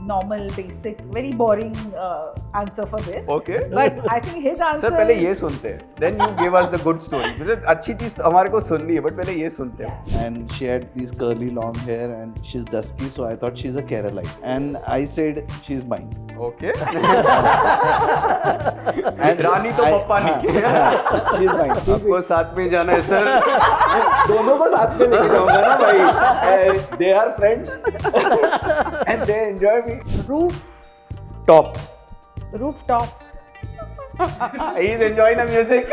normal, basic, very boring answer for this. Okay. But I think his answer. Sir पहले ये सुनते हैं. Then you give us the good story. मतलब अच्छी चीज हमारे को सुननी है, but पहले ये सुनते हैं. And she had these curly long hair and she's dusky, so I thought she's a Keralite. And I said she's mine. Okay. रानी तो पप्पा नहीं. She's mine. आपको साथ में जाना है सर. दोनों को साथ में लेके जाऊंगा ना भाई. They are friends and they enjoy me. Rooftop. He is enjoying the music.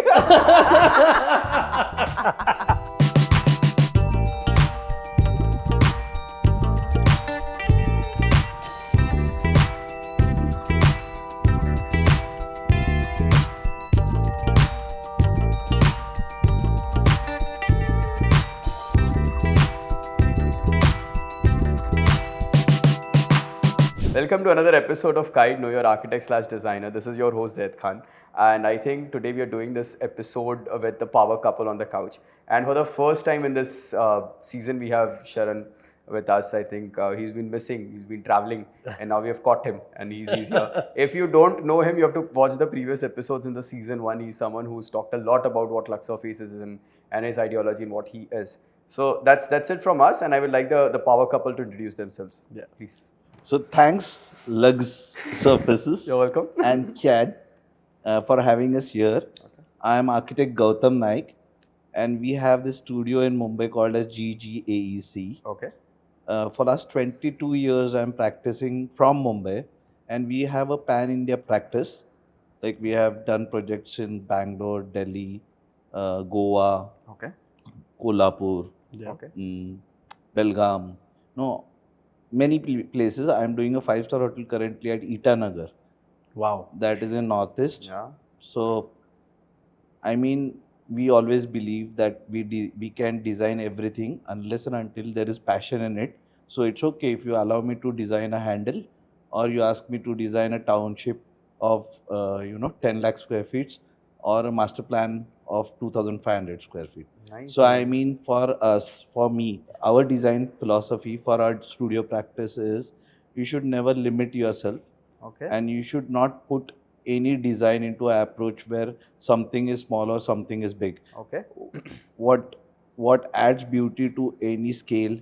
Welcome to another episode of KYAD, Know Your Architect/Designer. This is your host Zaid Khan, and I think today we are doing this episode with the power couple on the couch. And for the first time in this season, we have Sharan with us. I think he's been missing, he's been traveling, and now we have caught him, and he's here. If you don't know him, you have to watch the previous episodes in the season 1. He's someone who's talked a lot about what Luxe faces and his ideology and what he is. So that's it from us, and I would like the power couple to introduce themselves. Yeah, please. So thanks Luxe Surfaces You're welcome. and KYAD for having us here. Okay. I am architect Gautam Naik and we have this studio in Mumbai called as GGAEC. Okay. For last 22 years I am practicing from Mumbai and we have a pan-India practice. Like we have done projects in Bangalore, Delhi, Goa, Okay. Kolhapur, Okay. Belgaum. No, many places. I am doing a 5-star hotel currently at Itanagar. Wow. That is in Northeast. Yeah. So, I mean, we always believe that we can design everything unless and until there is passion in it. So it's okay if you allow me to design a handle, or you ask me to design a township of 10 lakh square feet, or a master plan of 2,500 square feet. Nice. So I mean, for us, for me, our design philosophy for our studio practice is you should never limit yourself, Okay. and you should not put any design into an approach where something is small or something is big. Okay. What adds beauty to any scale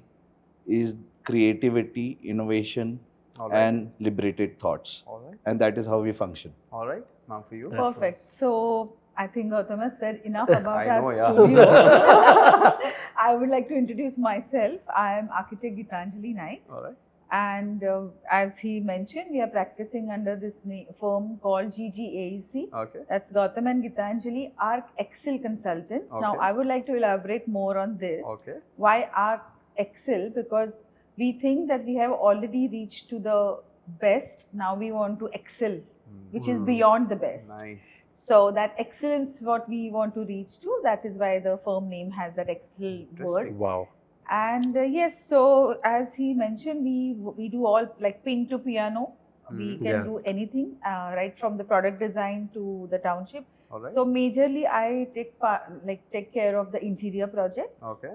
is creativity, innovation, All right. and liberated thoughts. All right. And that is how we function. All right. Ma'am, for you. That's Perfect. nice. So I think Gautam has said enough about I our know, yeah. studio. I would like to introduce myself. I am architect Geetanjali Naik, All right. and as he mentioned, we are practicing under this firm called GGAEC. Okay. That's Gautam and Geetanjali Arc Excel Consultants. Now, Okay. I would like to elaborate more on this. Okay. Why Arc Excel? Because we think that we have already reached to the best. Now we want to excel, which is beyond the best. Nice. So that excellence, what we want to reach to, that is why the firm name has that Excel word. Wow. And yes, so as he mentioned, we do all like pin to piano. We can Yeah. do anything, right from the product design to the township. All right. So majorly, I take care of the interior projects. Okay.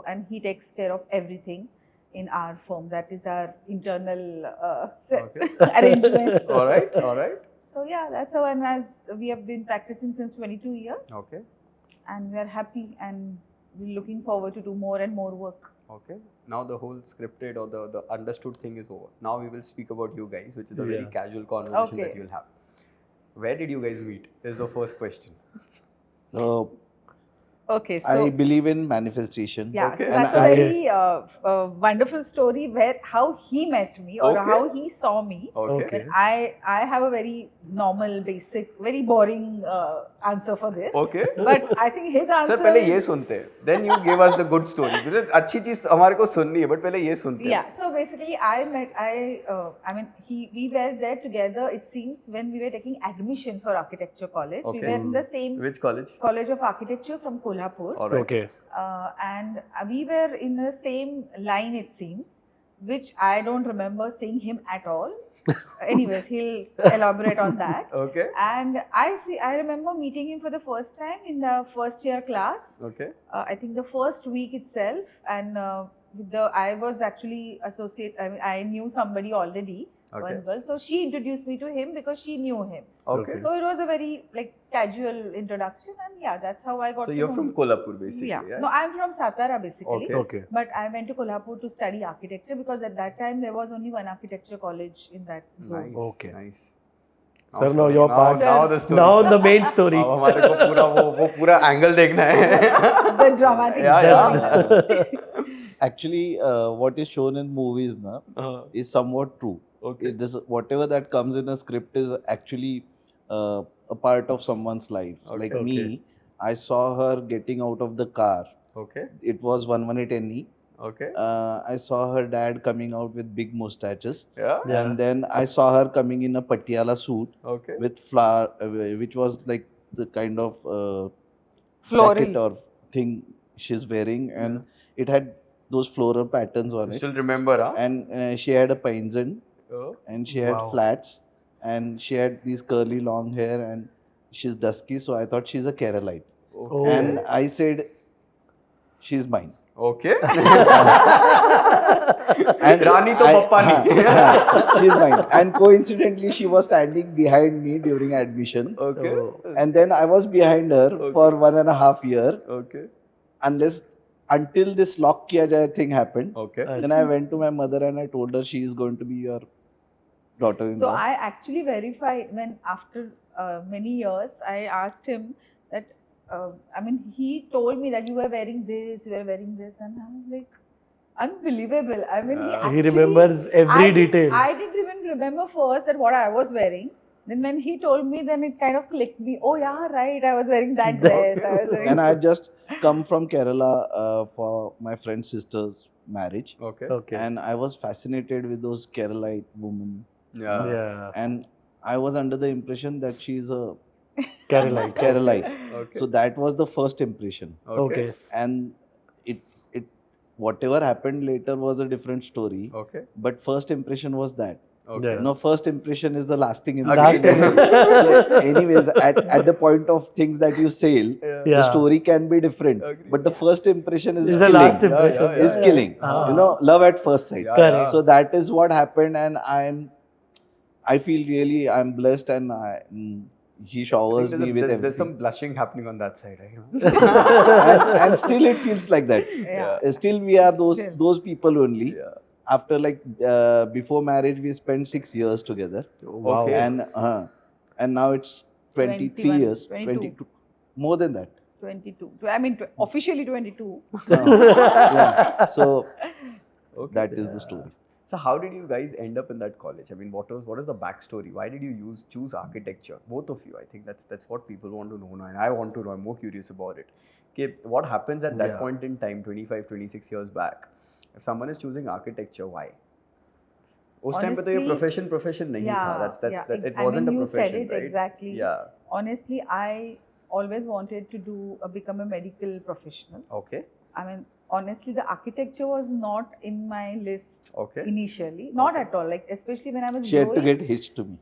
And he takes care of everything in our firm. That is our internal Okay. arrangement. All right. All right. So yeah, that's how. And as we have been practicing since 22 years, Okay. and we are happy and we're looking forward to do more and more work. Okay. Now the whole scripted or the understood thing is over. Now we will speak about you guys, which is a very Yeah. casual conversation that Okay. you'll have. Where did you guys meet? Is the first question. Okay, so I believe in manifestation. yeah, Okay. so And that's a I- very wonderful story where how he met me or Okay. how he saw me. Okay. Okay. I have a very normal, basic, very boring answer for this. Okay. But I think his answer. Sir पहले ये is- सुनते हैं. Then you give us the good story. Because अच्छी चीज हमारे को सुननी है, but पहले ये सुनते हैं. Yeah, so basically we were there together, it seems, when we were taking admission for architecture college. Okay. We were in the same Which college? College of Architecture from Kolhapur. All right. Okay. And we were in the same line, it seems, which I don't remember seeing him at all. Anyways, he'll elaborate on that. Okay. And I remember meeting him for the first time in the first year class. Okay. I think the first week itself, and I was actually I knew somebody already, Okay. one girl. So she introduced me to him because she knew him. Okay. So it was a very like casual introduction, and yeah, that's how I got. So to you're know from him. Kolhapur basically, Yeah. No, I'm from Satara basically. Okay. Okay. But I went to Kolhapur to study architecture because at that time there was only one architecture college in that zone. Nice. Okay. Nice. Sir, now your part. Now the story. Now the main story. अब हमारे को पूरा वो पूरा angle देखना है. The dramatic Yeah, story. Actually, what is shown in movies now is somewhat true. Okay. Whatever that comes in a script is actually a part of someone's life. Okay. Like Okay. me, I saw her getting out of the car. Okay. It was 118 NE. Okay. I saw her dad coming out with big mustaches. Yeah. Yeah. And then I saw her coming in a patiala suit Okay. with flower, which was like the kind of Floral. jacket or thing she's wearing, and it had those floral patterns on You it. still remember, huh? And she had a painzan, Oh. and she had Wow. flats, and she had these curly long hair, and she's dusky, so I thought she's a Keralite. Oh. And I said, she's mine. Okay. And Rani to Pappani. She's mine. And coincidentally, she was standing behind me during admission. Okay. Oh. And then I was behind her for 1.5 years, Okay. until this lock kiya jaye thing happened. Okay. Then I went to my mother and I told her she is going to be your daughter-in-law. So I actually verified when after many years I asked him that he told me that you were wearing this, and I was like, unbelievable. I mean, He remembers every detail. I didn't even remember first that what I was wearing. Then when he told me, then it kind of clicked me. Oh yeah, right. I was wearing that dress. I was wearing And I had just come from Kerala for my friend's sister's marriage. Okay. Okay. And I was fascinated with those Keralite women. Yeah. Yeah. And I was under the impression that she's a Keralite. Keralite. Okay. So that was the first impression. Okay. And it whatever happened later was a different story. Okay. But first impression was that. Okay. Yeah. No, first impression is the lasting Last impression. impression. So anyways, at the point of things that you sail, Yeah. the Yeah. story can be different. Agree. But the first impression is Is the killing. last impression. Yeah, Is killing. Ah. You know, love at first sight. Yeah, Correct. yeah. So that is what happened, and I feel really I'm blessed, and he showers me with there's some everything. blushing happening on that side, right? and still it feels like that. Yeah. Still we are Still. those people only. Yeah. After before marriage we spent 6 years together, Wow. Okay. and now it's 23 21, years, 22. more than that. 22. I mean, officially 22. Yeah. So Okay. that is the story. So how did you guys end up in that college? I mean, what is the backstory? Why did you choose architecture? Both of you. I think that's what people want to know now, and I want to know. I'm more curious about it. Okay, what happens at that Yeah. point in time, 25, 26 years back? If someone is choosing architecture, why? उस time पे तो ये profession नहीं था. That's it wasn't a you profession, said it right? exactly. Yeah. Honestly, I always wanted to become a medical professional. Okay. I mean, honestly, the architecture was not in my list Okay. initially. Not at all. Like, especially when I was She had to growing. get hitched to me.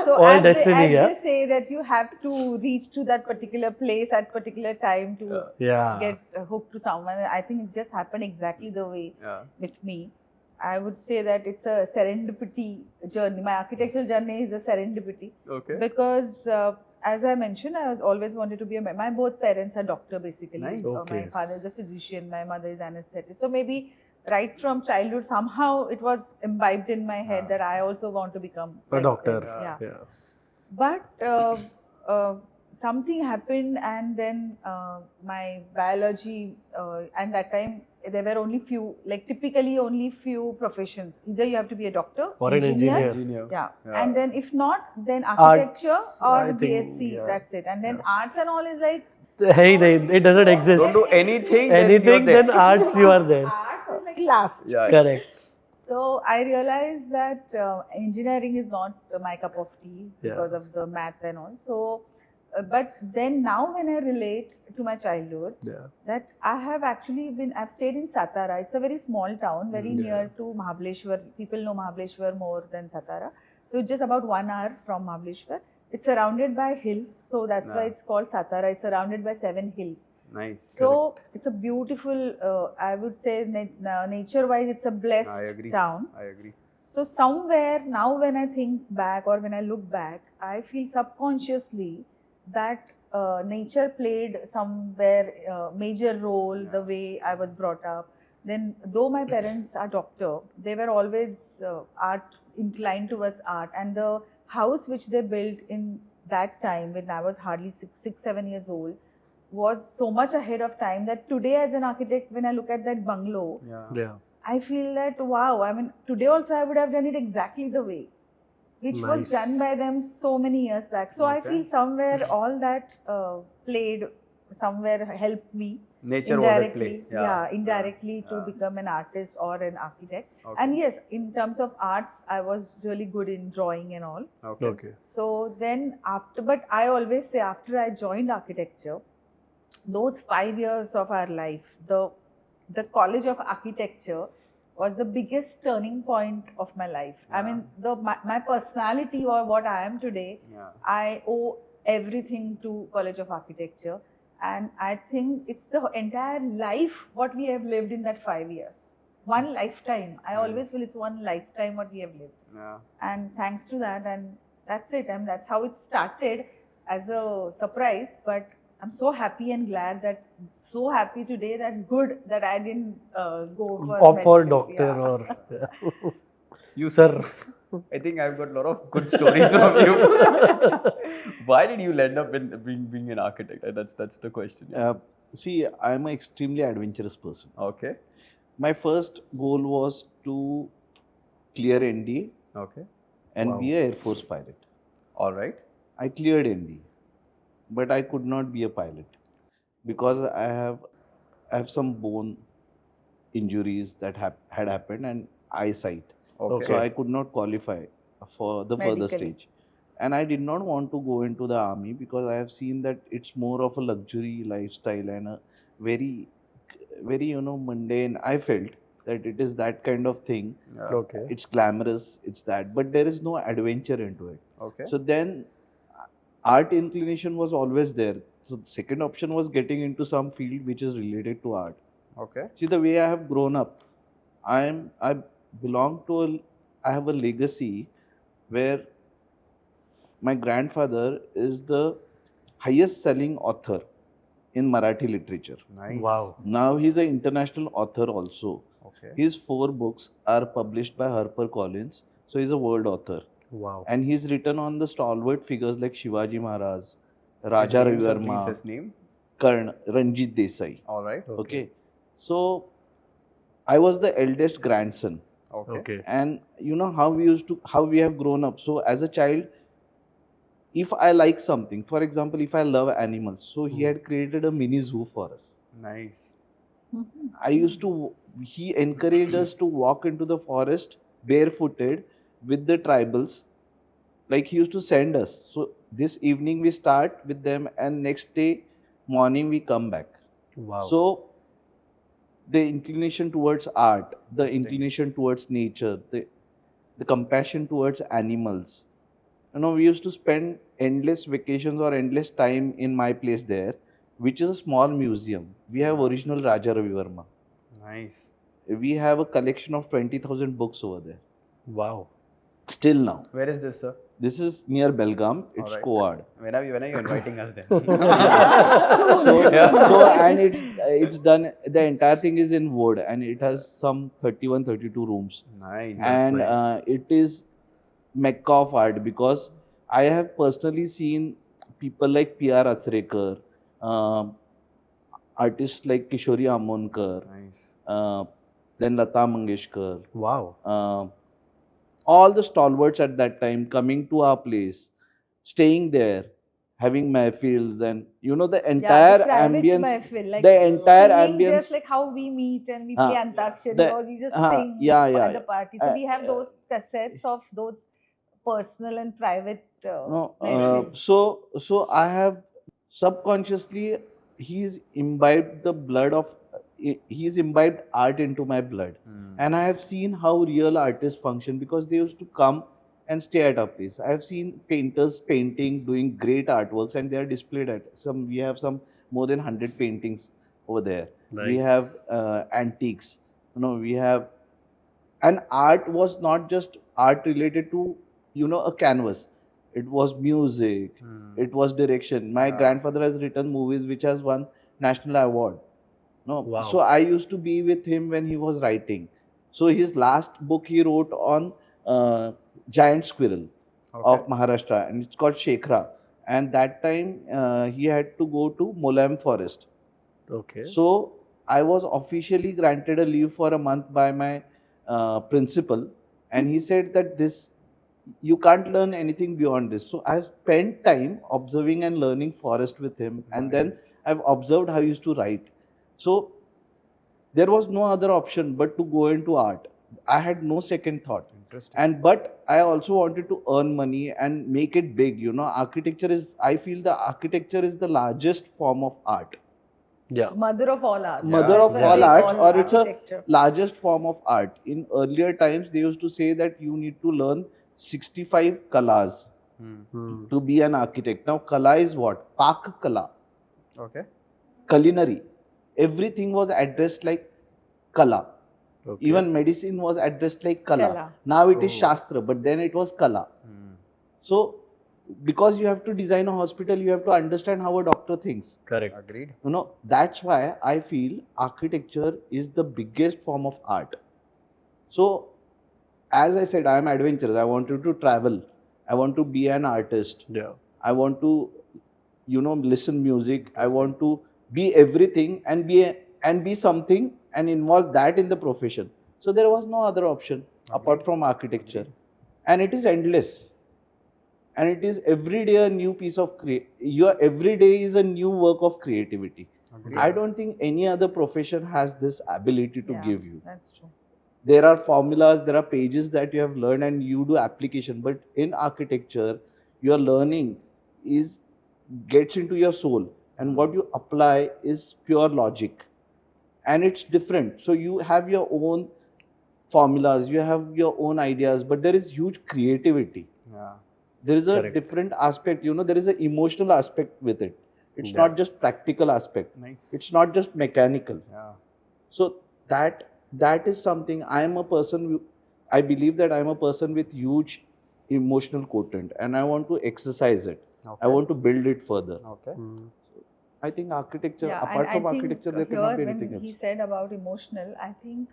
So All as destiny, they yeah. say that you have to reach to that particular place at particular time to Yeah. get hooked to someone. I think it just happened exactly the way Yeah. with me. I would say that it's a serendipity journey. My architectural journey is a serendipity Okay. because, as I mentioned, I was always wanted to be my both parents are doctor basically. Nice. My Okay. father is a physician, my mother is anesthetist. So maybe right from childhood somehow it was imbibed in my head that I also want to become A like doctor. this. Yeah. Yeah. But something happened, and then my biology, and that time there were only typically only few professions. Either you have to be a doctor Or an engineer. Engineer. Yeah. Yeah. And then if not, then architecture Arts, or I think, BSc. yeah. That's it. And then arts and all is like Hey, it doesn't exist. Don't do anything. Anything, then then arts, you are there. arts is like last. Yeah. Correct. So I realized that engineering is not my cup of tea because of the math and all. So, but then now when I relate to my childhood, Yeah. that I have actually I've stayed in Satara. It's a very small town, very near to Mahabaleshwar. People know Mahabaleshwar more than Satara. So it's just about 1 hour from Mahabaleshwar. It's surrounded by hills, so that's why it's called Satara. It's surrounded by 7 hills. Nice. So it's a beautiful, I would say, nature-wise, it's a blessed I agree. town. I agree. So somewhere now, when I think back or when I look back, I feel subconsciously that nature played somewhere major role. The way I was brought up. Then, though my parents are doctor, they were always art inclined towards art, and the house which they built in that time when I was hardly 7 years old was so much ahead of time that today, as an architect, when I look at that bungalow, Yeah. Yeah. I feel that wow, I mean, today also I would have done it exactly the way, which was Nice. done by them so many years back. So I Okay. feel somewhere all that played, somewhere helped me Nature was at indirectly, play. indirectly to Yeah. become an artist or an architect. Okay. And yes, in terms of arts, I was really good in drawing and all. Okay. Okay. So then after, but I always say after I joined architecture, those 5 years of our life, the College of Architecture was the biggest turning point of my life. I Yeah. mean, my personality or what I am today, Yeah. I owe everything to College of Architecture. And I think it's the entire life what we have lived in that 5 years. One lifetime. I always Nice. feel it's one lifetime what we have lived. Yeah. And thanks to that, and that's it. And that's how it started as a surprise. But I'm so happy and glad that, so happy today that good that I didn't go for Opt for medical. doctor Yeah. or yeah. You, Sir. I think I've got a lot of good stories from you. Why did you end up in being an architect? That's the question. See, I'm an extremely adventurous person. Okay. My first goal was to clear NDA Okay. and Wow. be an Air Force pilot. All right. I cleared NDA, but I could not be a pilot because I have some bone injuries that had happened and eyesight. Okay. So I could not qualify for the further Medically. stage. And I did not want to go into the army because I have seen that it's more of a luxury lifestyle and a very, very, mundane. I felt that it is that kind of thing. Yeah. Okay. It's glamorous, it's that, but there is no adventure into it. Okay. So then art inclination was always there. So the second option was getting into some field which is related to art. Okay. See, the way I have grown up, I belong to I have a legacy where my grandfather is the highest selling author in Marathi literature. Nice. Wow. Now he's an international author also. Okay. His 4 books are published by HarperCollins, so he's a world author. Wow. And he's written on the stalwart figures like Shivaji Maharaj, His Raja name, Ravi sir, Verma, please, his name. Karn, Ranjit Desai. All right. Okay. So I was the eldest grandson. Okay. Okay. And you know how we have grown up. So as a child, if I like something, for example, if I love animals, so he had created a mini zoo for us. Nice. He encouraged us to walk into the forest barefooted with the tribals. Like he used to send us. So this evening we start with them and next day morning we come back. Wow. So the inclination towards art, the Interesting. inclination towards nature, the compassion towards animals. We used to spend endless vacations or endless time in my place there, which is a small museum. We have original Raja Ravi Verma. Nice. We have a collection of 20,000 books over there. Wow. Still now. Where is this, sir? This is near Belgaum. It's Alright. KYAD. When are you inviting us then? So and it's done. The entire thing is in wood, and it has some 31, 32 rooms. Nice. And nice. it is mecca of art because I have personally seen people like P.R. Achrekar, artists like Kishori Amonkar, Nice. then Lata Mangeshkar, Wow. all the stalwarts at that time coming to our place, staying there, having mahfils, and the entire ambience. Like the entire singing, ambience. just like how we meet and we play Antakshari the- or we just uh, sing yeah, at the yeah. party. So we have those cassettes of those personal and private No, mahfils. so I have subconsciously he's imbibed the blood of he's imbibed art into my blood, and I have seen how real artists function because they used to come and stay at our place. I have seen painters painting, doing great artworks, and they are displayed at we have some more than 100 paintings over there. We Nice. have antiques. We have, and art was not just art related to a canvas. It was music. It was direction. My grandfather has written movies which has won national award. No, Wow. so I used to be with him when he was writing. So his last book he wrote on giant squirrel of Maharashtra, and it's called Shekhra. And that time he had to go to Molam forest. Okay. So I was officially granted a leave for a month by my principal, and he said that this you can't learn anything beyond this. So I spent time observing and learning forest with him, and then I've observed how he used to write. So there was no other option but to go into art. I had no second thought. Interesting. But I also wanted to earn money and make it big. Architecture is, I feel the architecture is the largest form of art. Yeah. It's mother of all arts. Mother That's of what all they arts, call or it's a architecture. largest form of art. In earlier times, they used to say that you need to learn 65 kalas to be an architect. Now, kala is what? Pak kala. Okay. Culinary. Everything was addressed like kala. Okay. Even medicine was addressed like kala. Kala. Now it is shastra, but then it was kala. So, because you have to design a hospital, you have to understand how a doctor thinks. Correct. Agreed. That's why I feel architecture is the biggest form of art. So, as I said, I am adventurous. I wanted to travel. I want to be an artist. Yeah. I want to, listen music. I want to be everything and be something and involve that in the profession. So there was no other option apart from architecture, and it is endless. And it is every day a new piece of every day is a new work of creativity. I don't think any other profession has this ability to give you. That's true. There are formulas, there are pages that you have learned and you do application. But in architecture, your learning gets into your soul, and what you apply is pure logic. And it's different. So you have your own formulas, you have your own ideas, but there is huge creativity. Yeah. There is a Correct. different aspect, there is an emotional aspect with it. It's Yeah. not just practical aspect. Nice. It's not just mechanical. Yeah. So that is something. I believe that I'm a person with huge emotional quotient, and I want to exercise it. Okay. I want to build it further. Okay. I think architecture, Yeah, apart and from I think architecture, there here cannot be anything when he else. said about emotional, I think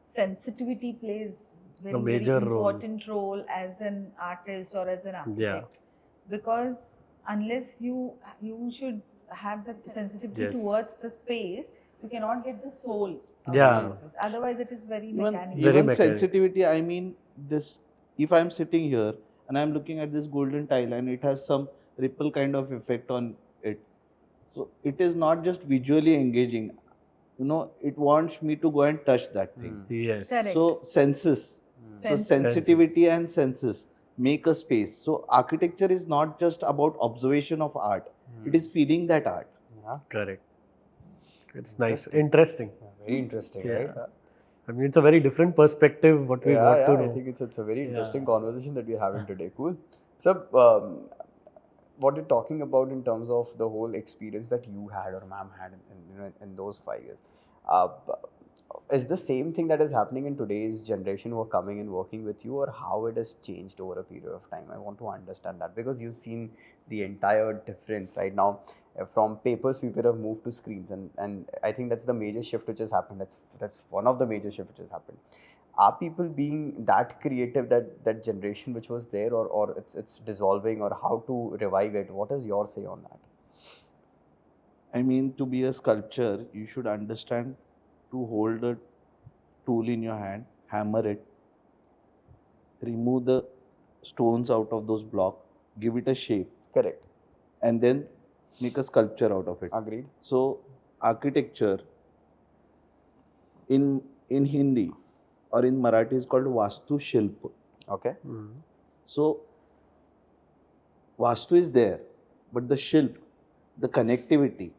sensitivity plays very, major very role. important role as an artist or as an architect. Yeah. Because unless you should have that sensitivity Yes. towards the space, you cannot get the soul of Yeah. the space. Otherwise, it is very Even, mechanical. Very even mechanical. sensitivity, I mean, this. If I'm sitting here and I'm looking at this golden tile and it has some ripple kind of effect on it, so it is not just visually engaging. It wants me to go and touch that thing. Yes. Correct. So senses. So Senses. sensitivity and senses make a space. So architecture is not just about observation of art. It is feeling that art. Yeah. Correct. It's nice. Interesting. Very interesting, Yeah. right? I mean, it's a very different perspective what we got to know. I think it's a very interesting Yeah. conversation that we're having today. Cool. So, what you're talking about in terms of the whole experience that you had or ma'am had in those 5 years, is the same thing that is happening in today's generation who are coming and working with you, or how it has changed over a period of time? I want to understand that, because you've seen the entire difference right now. From papers, people have moved to screens, and I think that's the major shift which has happened. That's one of the major shifts which has happened. Are people being that creative, that generation which was there, or it's dissolving, or how to revive it? What is your say on that? I mean, to be a sculptor, you should understand to hold a tool in your hand, hammer it, remove the stones out of those blocks, give it a shape, Correct. and then make a sculpture out of it. Agreed. So architecture in Hindi or in Marathi is called Vastu Shilp. Okay. So Vastu is there, but the Shilp, the connectivity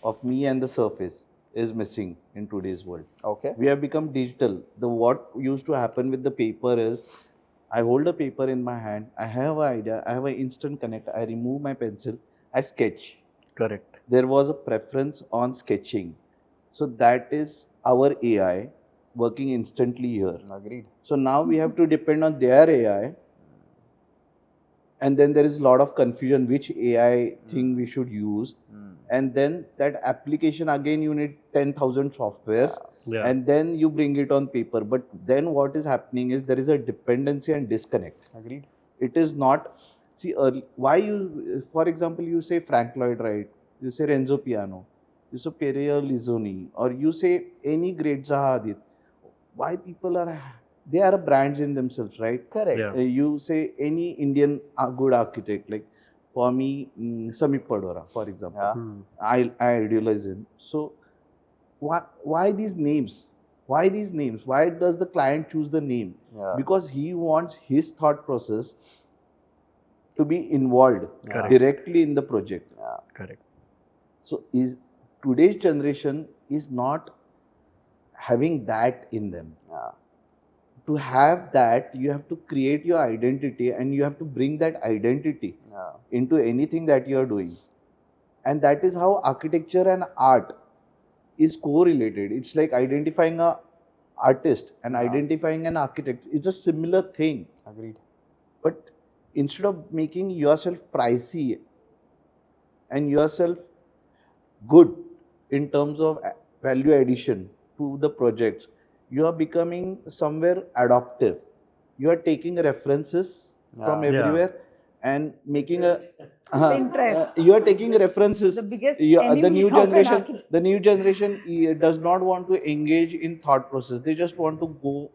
of me and the surface is missing in today's world. Okay. We have become digital. What used to happen with the paper is, I hold a paper in my hand, I have an idea, I have an instant connect, I remove my pencil, I sketch. Correct. There was a preference on sketching. So that is our AI working instantly here. Agreed. So now we have to depend on their AI, and then there is a lot of confusion which AI thing we should use. And then that application, again you need 10,000 softwares, Yeah. and then you bring it on paper. But then what is happening is there is a dependency and disconnect. Agreed. It is not, see, why you, for example, you say Frank Lloyd Wright, you say Renzo Piano, you say Piero Lizoni, or you say any great Zaha Hadid. Why people are, they are brands in themselves, right? Correct. Yeah. You say any Indian good architect, like for me, Samip Padora, for example. Yeah. I idolize him. So why these names? Why these names? Why does the client choose the name? Yeah. Because he wants his thought process to be involved Correct. directly in the project. Yeah. Correct. So today's generation is not having that in them. Yeah. To have that, you have to create your identity, and you have to bring that identity Yeah. into anything that you are doing. And that is how architecture and art is correlated. It's like identifying an artist and identifying an architect. It's a similar thing. Agreed. But instead of making yourself pricey and yourself good in terms of value addition to the projects, you are becoming somewhere adoptive. You are taking references from Yeah. everywhere and making a Pinterest. you are taking references. The biggest the enemy new of an generation, architect. the new generation does not want to engage in thought process. They just want to go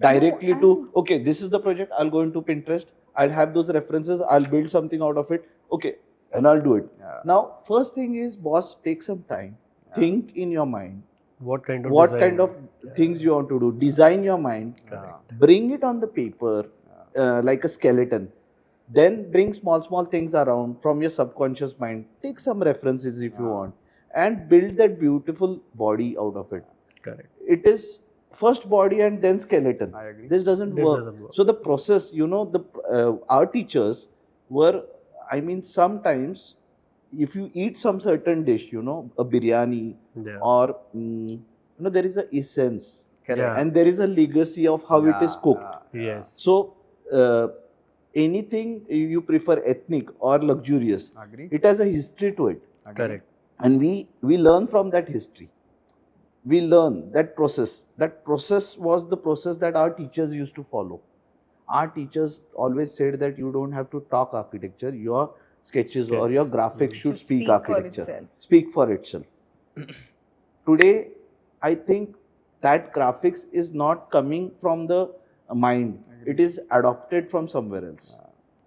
directly to, okay, this is the project, I'll go into Pinterest, I'll have those references, I'll build something out of it, okay, and I'll do it. Yeah. Now, first thing is, boss, take some time, think in your mind, What kind of what design? kind of things you want to do, design your mind, bring it on the paper like a skeleton, then bring small things around from your subconscious mind, take some references if you want, and build that beautiful body out of it. Correct. It is first body and then skeleton. I agree. This doesn't This work. doesn't work. So the process, our teachers were, sometimes if you eat some certain dish, a biryani, Yeah. or there is a essence, Correct. Yeah. and there is a legacy of how it is cooked. Yes. So anything you prefer, ethnic or luxurious, Agreed. it has a history to it, Correct. and we learn from that history. We learn that process. That process was the process that our teachers used to follow. Our teachers always said that you don't have to talk architecture, your sketches or your graphics should speak for architecture, itself. speak for itself. Today, I think that graphics is not coming from the mind, it is adopted from somewhere else.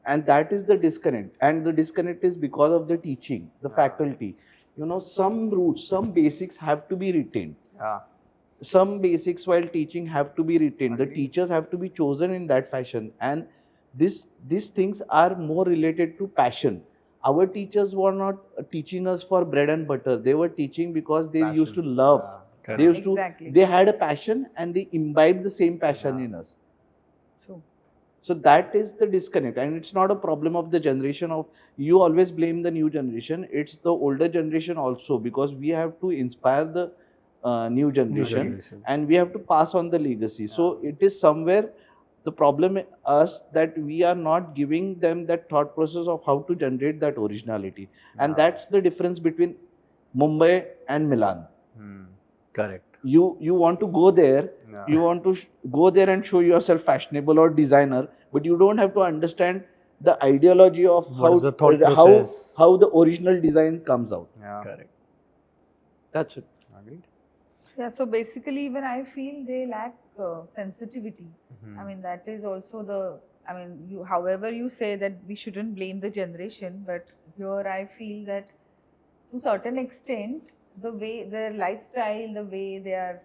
And that is the disconnect. And the disconnect is because of the teaching, the faculty. Some roots, some basics have to be retained. Yeah. Some basics while teaching have to be retained. The teachers have to be chosen in that fashion. And these things are more related to passion. Our teachers were not teaching us for bread and butter. They were teaching because they used to love. Correct. They used to. Exactly. They had a passion and they imbibed the same passion in us. True. So that is the disconnect, and it's not a problem of the generation of, you always blame the new generation. It's the older generation also, because we have to inspire the new generation, and we have to pass on the legacy. So it is somewhere the problem us that we are not giving them that thought process of how to generate that originality, and that's the difference between Mumbai and Milan. Correct. You want to go there, you want to go there and show yourself fashionable or designer, but you don't have to understand the ideology of What is the thought process? how the original design comes out. Yeah. Correct. That's it. Agreed. Yeah, so basically, even I feel they lack sensitivity. I mean, that is also however you say that we shouldn't blame the generation, but here I feel that to a certain extent, the way their lifestyle, the way they are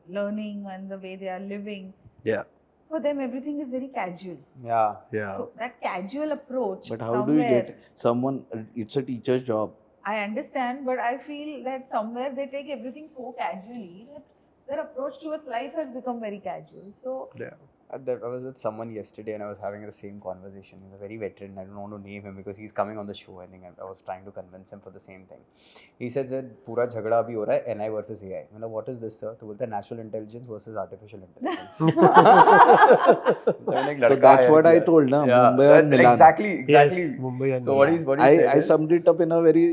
learning and the way they are living, Yeah. for them everything is very casual. Yeah. Yeah. So that casual approach, But how do you get someone? It's a teacher's job. I understand, but I feel that somewhere they take everything so casually that their approach towards life has become very casual. So Yeah. I was with someone yesterday and I was having the same conversation. He's a very veteran. I don't want to name him because he's coming on the show. I think I was trying to convince him for the same thing. He said that पूरा झगड़ा अभी हो रहा है NI versus AI. मतलब what is this sir? तो बोलता है natural intelligence versus artificial intelligence. So that's what I told, na? Mumbai and Milan. Exactly. Yes, Mumbai and So Milan. what he said I is, summed it up in a very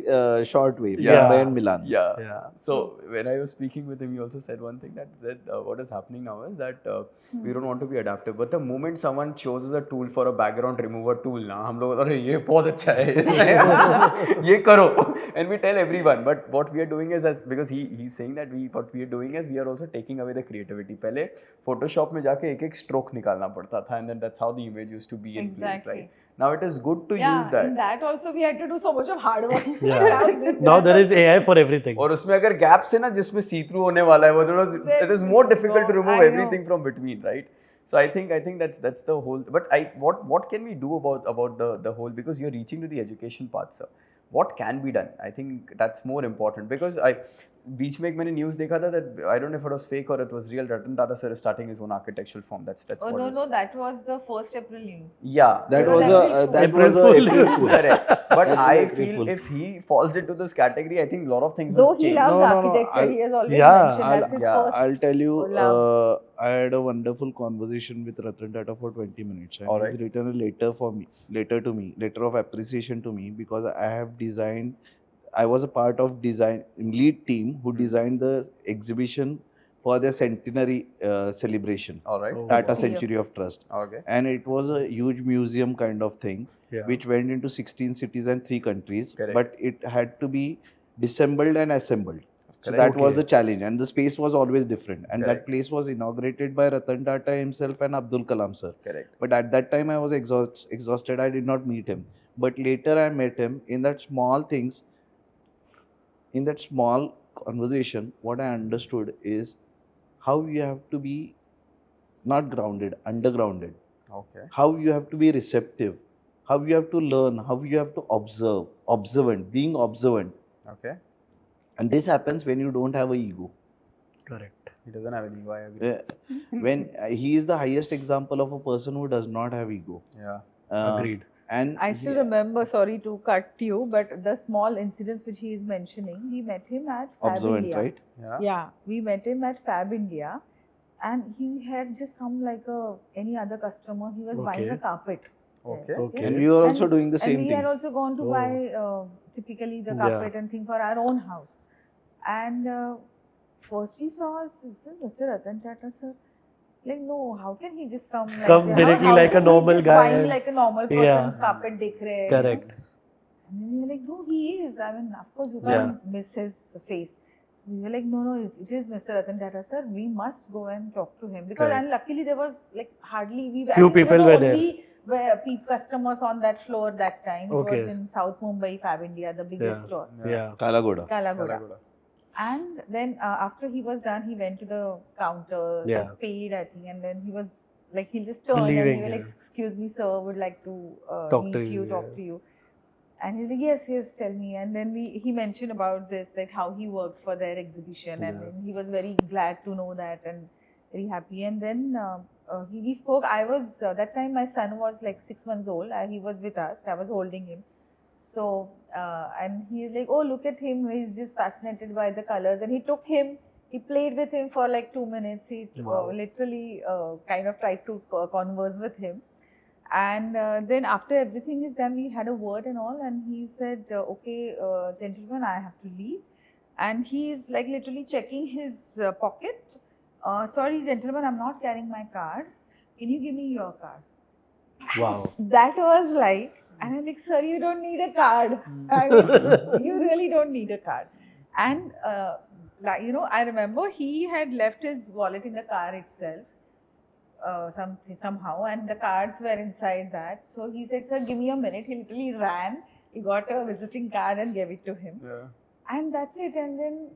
short way. Yeah. Mumbai and Milan. Yeah. So when I was speaking with him, he also said one thing that said what is happening now is that we don't want to be adaptive. But the moment someone chooses a tool for a background remover tool, ना हम लोग अरे ये बहुत अच्छा है ये करो, and we tell everyone. But what we are doing is because he's saying that what we are doing is we are also taking away the creativity. पहले Photoshop में जाके एक स्ट्रोक निकालना पड़ता था, and then that's how the image used to be in place, right? Now it is good to use that. In that also we had to do so much of hard work. Yeah. Now there is AI for everything. और उसमें अगर gaps है ना जिसमें see through होने वाला है वो it is more difficult to remove everything from between, right? So I think that's the whole. But what can we do about the whole, because you're reaching to the education part, sir. What can be done? I think that's more important because बीच में एक मैंने news देखा था that I don't know if it was fake or it was real. Ratan Tata sir is starting his own architectural firm. That's Oh what no, that was the first April news. Yeah, That was was April a Fool. April Fool. correct. But That was I April feel Fool. if he falls into this category, I think a lot of things Though will he change. loves No, architecture, he has always Yeah, mentioned as his first. I'll tell you, love. I had a wonderful conversation with Ratan Tata for 20 minutes. And Alright. he's written a letter of appreciation to me because I was a part of lead team who designed the exhibition for their centenary celebration, All right. Oh. Tata 50 year. Century of Trust. Okay. And it was a huge museum kind of thing, Yeah. which went into 16 cities and 3 countries. Correct. But it had to be disassembled and assembled. So Correct. that was Okay. the challenge, and the space was always different. And Correct. that place was inaugurated by Ratan Tata himself and Abdul Kalam sir. Correct. But at that time, I was exhausted. I did not meet him. But later, I met him in that small conversation. What I understood is how you have to be not grounded, undergrounded. Okay. How you have to be receptive. How you have to learn. How you have to observant, being observant. Okay. And this happens when you don't have an ego. Correct. He doesn't have any ego. I agree. When he is the highest example of a person who does not have ego. Yeah. Agreed. And I still remember, sorry to cut you, but the small incidents which he is mentioning, we met him at Fab observant, India. right? Yeah. Yeah, we met him at Fab India, and he had just come like any other customer. He was buying a Okay. carpet. Okay. Okay. And we were also And- doing the same and we thing. had also gone to Oh. buy typically the carpet and thing for our own house. And first we saw Mr. Ratan Tata sir. Like, no, how can he just come like Come that? directly How like a can he normal just guy buying and- like a normal person, Yeah. carpet dekh rahe hai, Correct. And then we were like, no, he is. I mean, of course, you Yeah. can't miss his face. We were like, no, it is Mr. Ratan Tata sir. We must go and talk to him. Because, Correct. and luckily there was like hardly, I Few think people the were there. only customers on that floor that time. Okay. It was in South Mumbai, Fab India, the biggest Yeah. store. Yeah. Kalagoda. Kalagoda. And then after he was done, he went to the counter, Yeah. like, paid, I think, and then he was like, he'll just turn and Leaving, he was like, yeah. excuse me, sir, would like to Talk meet to you, you, talk yeah. to you. And he's like, yes, tell me. And then he mentioned about this, like how he worked for their exhibition, and Yeah. then he was very glad to know that and very happy. And then we spoke. I was that time my son was like 6 months old. He was with us. I was holding him. So and he's like, oh, look at him. He's just fascinated by the colors. And he took him. He played with him for like 2 minutes. He Wow. literally kind of tried to converse with him. And then after everything is done, we had a word and all, and he said, okay, gentlemen, I have to leave. And he is like literally checking his pocket. Sorry, gentlemen, I'm not carrying my card. Can you give me your card? Wow. That was like, and I'm like, sir, you don't need a card. I mean, you really don't need a card. And, like, you know, I remember he had left his wallet in the car itself. Somehow, and the cards were inside that. So he said, sir, give me a minute. He literally ran, he got a visiting card and gave it to him. Yeah. And that's it. And then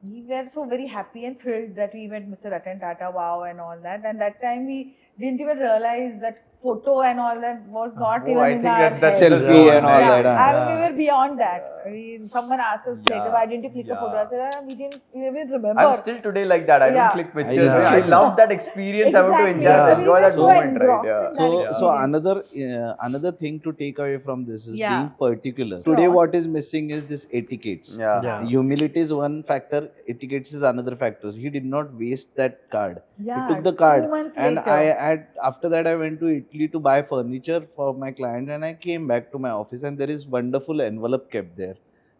we were so very happy and thrilled that we met Mr. Ratan Tata, wow, and all that. And that time we didn't even realize that photo and all that was not Oh, even I in think our that's head. Selfie zone, and all Yeah, that, I mean, we Yeah. were beyond that. I mean, someone asked us later, Yeah. why didn't you click a photo? I Yeah. said, we didn't even remember. I'm still today like that. I don't Yeah. click pictures. Yeah. I love that experience. I want to Exactly. enjoy, Yeah. So we enjoy were that so moment, right? engrossed Yeah. in that So experience. another thing to take away from this is Yeah. being particular. Sure. Today, what is missing is this etiquettes. Yeah. Yeah. Humility is one factor, etiquettes is another factor. He did not waste that card. Yeah, He took the card, 2 months and later. after that I went to Italy to buy furniture for my client, and I came back to my office, and there is wonderful envelope kept there,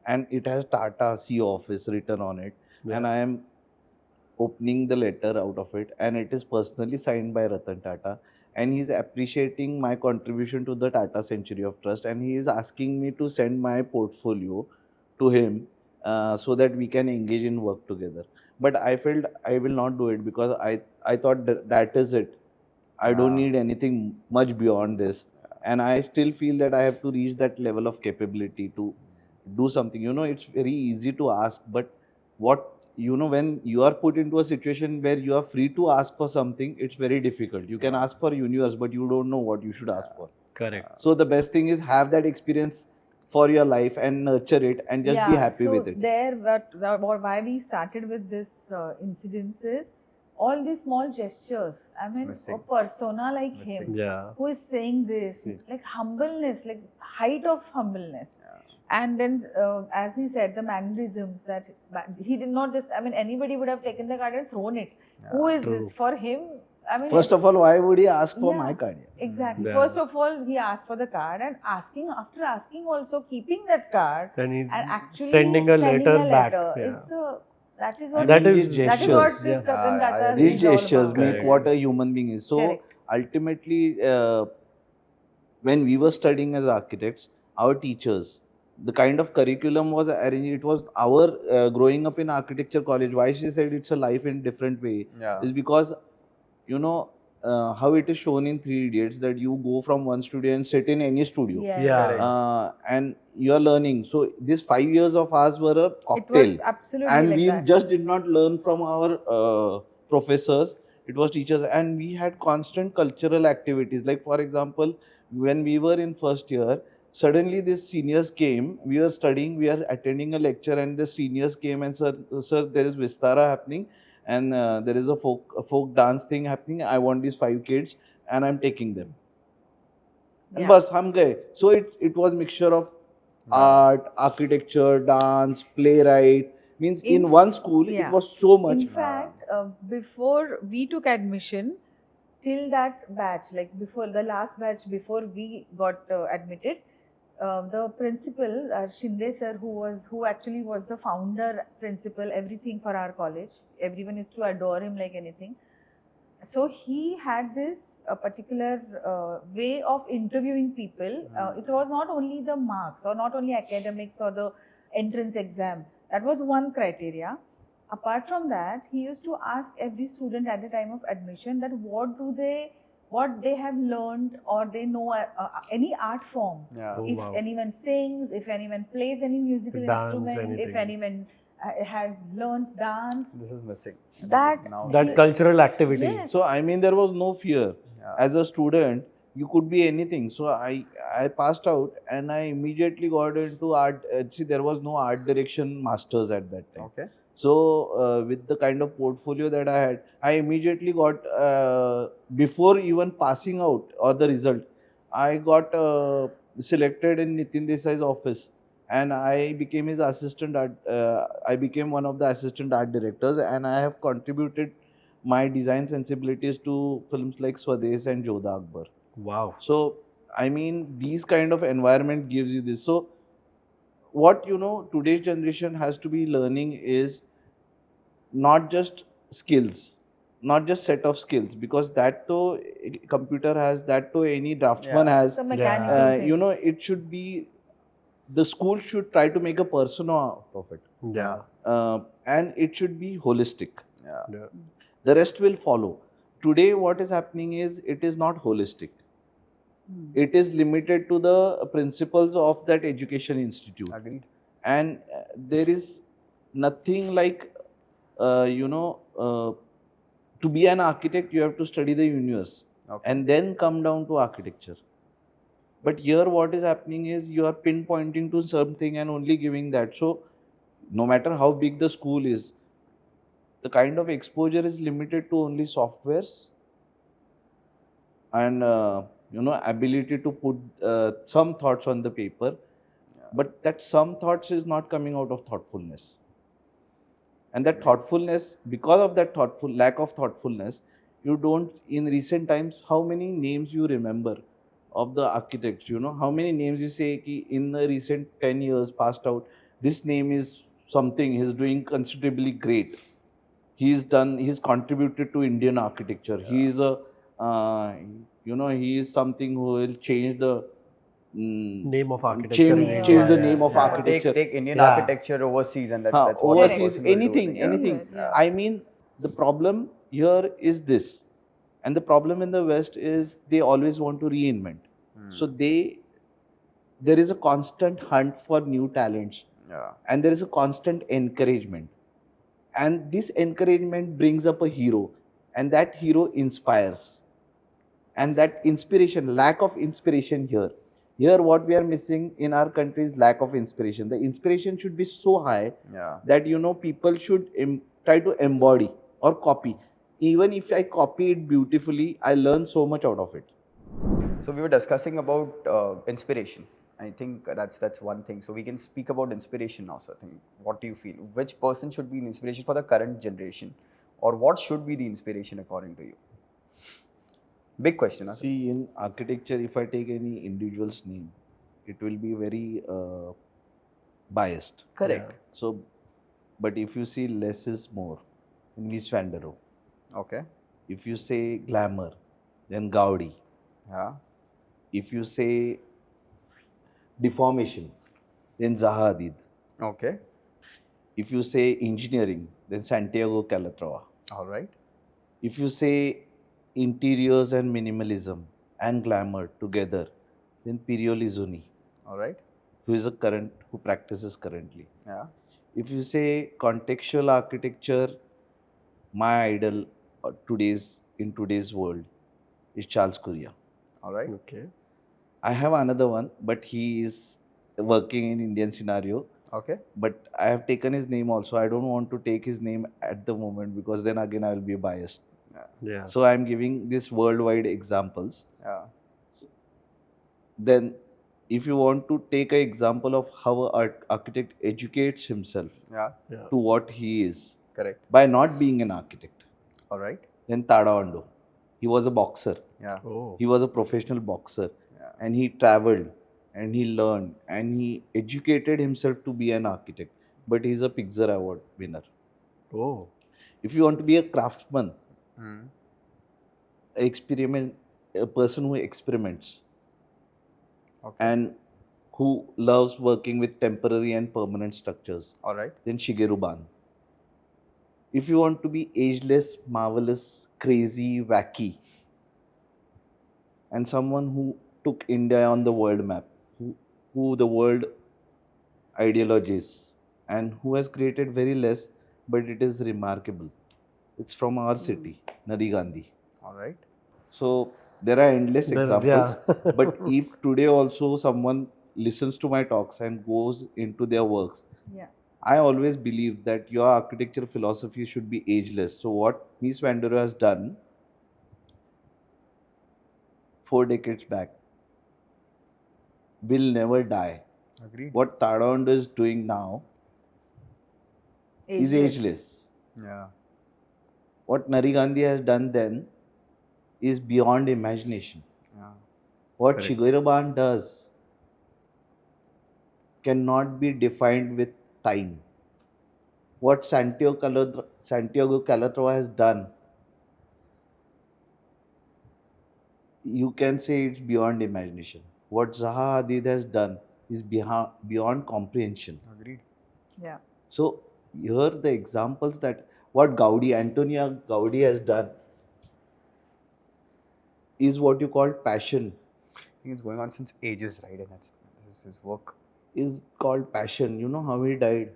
and it has Tata C office written on it, and Yeah. I am opening the letter out of it, and it is personally signed by Ratan Tata, and he is appreciating my contribution to the Tata Century of Trust, and he is asking me to send my portfolio to him, so that we can engage in work together. But I felt I will not do it, because I thought that is it. I don't Yeah. need anything much beyond this, and I still feel that I have to reach that level of capability to do something. It's very easy to ask, but when you are put into a situation where you are free to ask for something, it's very difficult. You can Yeah. ask for universe, but you don't know what you should ask for. Correct. So the best thing is have that experience for your life and nurture it, and just be happy with it. Why we started with this incidents is all these small gestures. I mean, Missing. a persona like Missing. him Yeah. who is saying this, See. like humbleness, like height of humbleness. Yeah. And then, as he said, the mannerisms that he did not just, I mean, anybody would have taken the card and thrown it. Yeah. Who is True. this? For him, I mean, First of all, why would he ask for Yeah. my card? exactly. Yeah. First of all, he asked for the card, and after asking also, keeping that card And he and actually sending a letter back. Yeah. It's a, that is I what mean, That these is- that is what gestures, this yeah. Ratan Yeah, Tata these is all gestures about. make Correct. what a human being is. So Correct. ultimately, when we were studying as architects, our teachers, the kind of curriculum was arranged. It was our growing up in architecture college. Why she said it's a life in different way Yeah. is because how it is shown in Three Idiots, that you go from one studio and sit in any studio. Yes. Yeah. Correct. And you are learning. So these 5 years of ours were a It cocktail, was absolutely and like we that. just did not learn from our professors. It was teachers, and we had constant cultural activities. Like, for example, when we were in first year, suddenly these seniors came. We were studying, we are attending a lecture, and the seniors came and said, sir, there is Vistara happening, and there is a folk dance thing happening. I want these 5 kids, and I'm taking them. And Yeah. bas hum gaye. So it was mixture of Yeah. art, architecture, dance, playwright. Means in In- one school, yeah. it was so much. In fact, before we took admission, till that batch, like before the last batch, before we got admitted, the principal, Shinde sir, who actually was the founder, principal, everything for our college. Everyone used to adore him like anything. So he had this particular way of interviewing people. It was not only the marks or not only academics or the entrance exam. That was one criteria. Apart from that, he used to ask every student at the time of admission that what they have learned or they know any art form. Yeah. Oh, If wow. anyone sings, if anyone plays any musical Dance, instrument, if anything. anyone has learned dance, This is missing. That- This is now- That cultural activity. Yes. So I mean, there was no fear. Yeah. As a student, you could be anything. So I passed out, and I immediately got into art. See, there was no art direction masters at that time. Okay. So with the kind of portfolio that I had, I immediately got, before even passing out or the result, I got selected in Nitin Desai's office, and I became his assistant art. I became one of the assistant art directors, and I have contributed my design sensibilities to films like Swades and Jodha Akbar. Wow. So I mean, these kind of environment gives you this. So what today's generation has to be learning is not just skills, not just set of skills, because that too computer has, that too any draftsman Yeah. has. it's a mechanical Yeah. thing. It should be, the school should try to make a persona out of it, Yeah. and it should be holistic. Yeah. Yeah. The rest will follow. Today what is happening is, it is not holistic. It is limited to the principles of that education institute, Agreed. and there is nothing like, to be an architect you have to study the universe. Okay. and then come down to architecture. But here what is happening is you are pinpointing to something and only giving that. So no matter how big the school is, the kind of exposure is limited to only softwares and ability to put some thoughts on the paper. But that some thoughts is not coming out of thoughtfulness. And that thoughtfulness, because of that lack of thoughtfulness, you don't, in recent times, how many names you remember of the architects, how many names you say ki in the recent 10 years passed out, this name is something, he's doing considerably great. He's contributed to Indian architecture. He is he is something who will change the Name of architecture in change India. the name of Yeah. architecture. Take Indian Yeah. architecture overseas, and that's what this Overseas, person will do. anything, Yeah. anything. Yeah. I mean, the problem here is this, and the problem in the West is they always want to reinvent. So there is a constant hunt for new talents, Yeah. and there is a constant encouragement, and this encouragement brings up a hero, and that hero inspires, and that inspiration, lack of inspiration here what we are missing in our country is lack of inspiration. The inspiration should be so high Yeah. that people should try to embody or copy. Even if I copy it beautifully, I learn so much out of it. So we were discussing about inspiration. I think that's one thing. So we can speak about inspiration now. So I think, what do you feel? Which person should be an inspiration for the current generation, or what should be the inspiration according to you? Big question. Huh? See, in architecture, if I take any individual's name, it will be very biased. Correct. So, but if you see less is more, in Mies van der Rohe. Okay. If you say glamour, then Gaudi. Yeah. If you say deformation, then Zaha Hadid. Okay. If you say engineering, then Santiago Calatrava. All right. If you say interiors and minimalism and glamour together, then Pirio Lizuni, All right. who practices currently. Yeah. If you say contextual architecture, my idol in today's world is Charles Correa. All right. Okay. I have another one, but he is working in Indian scenario. Okay. But I have taken his name also. I don't want to take his name at the moment because then again I will be biased. Yeah. So I am giving this worldwide examples. Yeah. Then, if you want to take an example of how an architect educates himself Yeah. to what he is Correct. by not being an architect, All right. then Tada, he was a boxer. Yeah. Oh. He was a professional boxer, Yeah. and he traveled and he learned and he educated himself to be an architect. But he's a Pixar Award winner. Oh. If you want to be a craftsman, Hmm. a person who experiments Okay. and who loves working with temporary and permanent structures, All right. then Shigeru Ban. If you want to be ageless, marvelous, crazy, wacky, and someone who took India on the world map, who the world ideologies, and who has created very less, but it is remarkable. It's from our city, Nari Gandhi. All right. So there are endless examples. Yeah. But if today also someone listens to my talks and goes into their works, Yeah. I always believe that your architecture philosophy should be ageless. So what Mies van der Rohe has done 4 decades back will never die. Agreed. What Tadond is doing now is ageless. Yeah. What Nari Gandhi has done then is beyond imagination. Yeah. What Correct. Shigeru Ban does cannot be defined with time. What Santiago Calatrava has done, you can say it's beyond imagination. What Zaha Hadid has done is beyond comprehension. Agreed. Yeah. So here the examples that what Antonia Gaudi has done is what you call passion. I think it's going on since ages, right? And this is his work. Is called passion. You know how he died?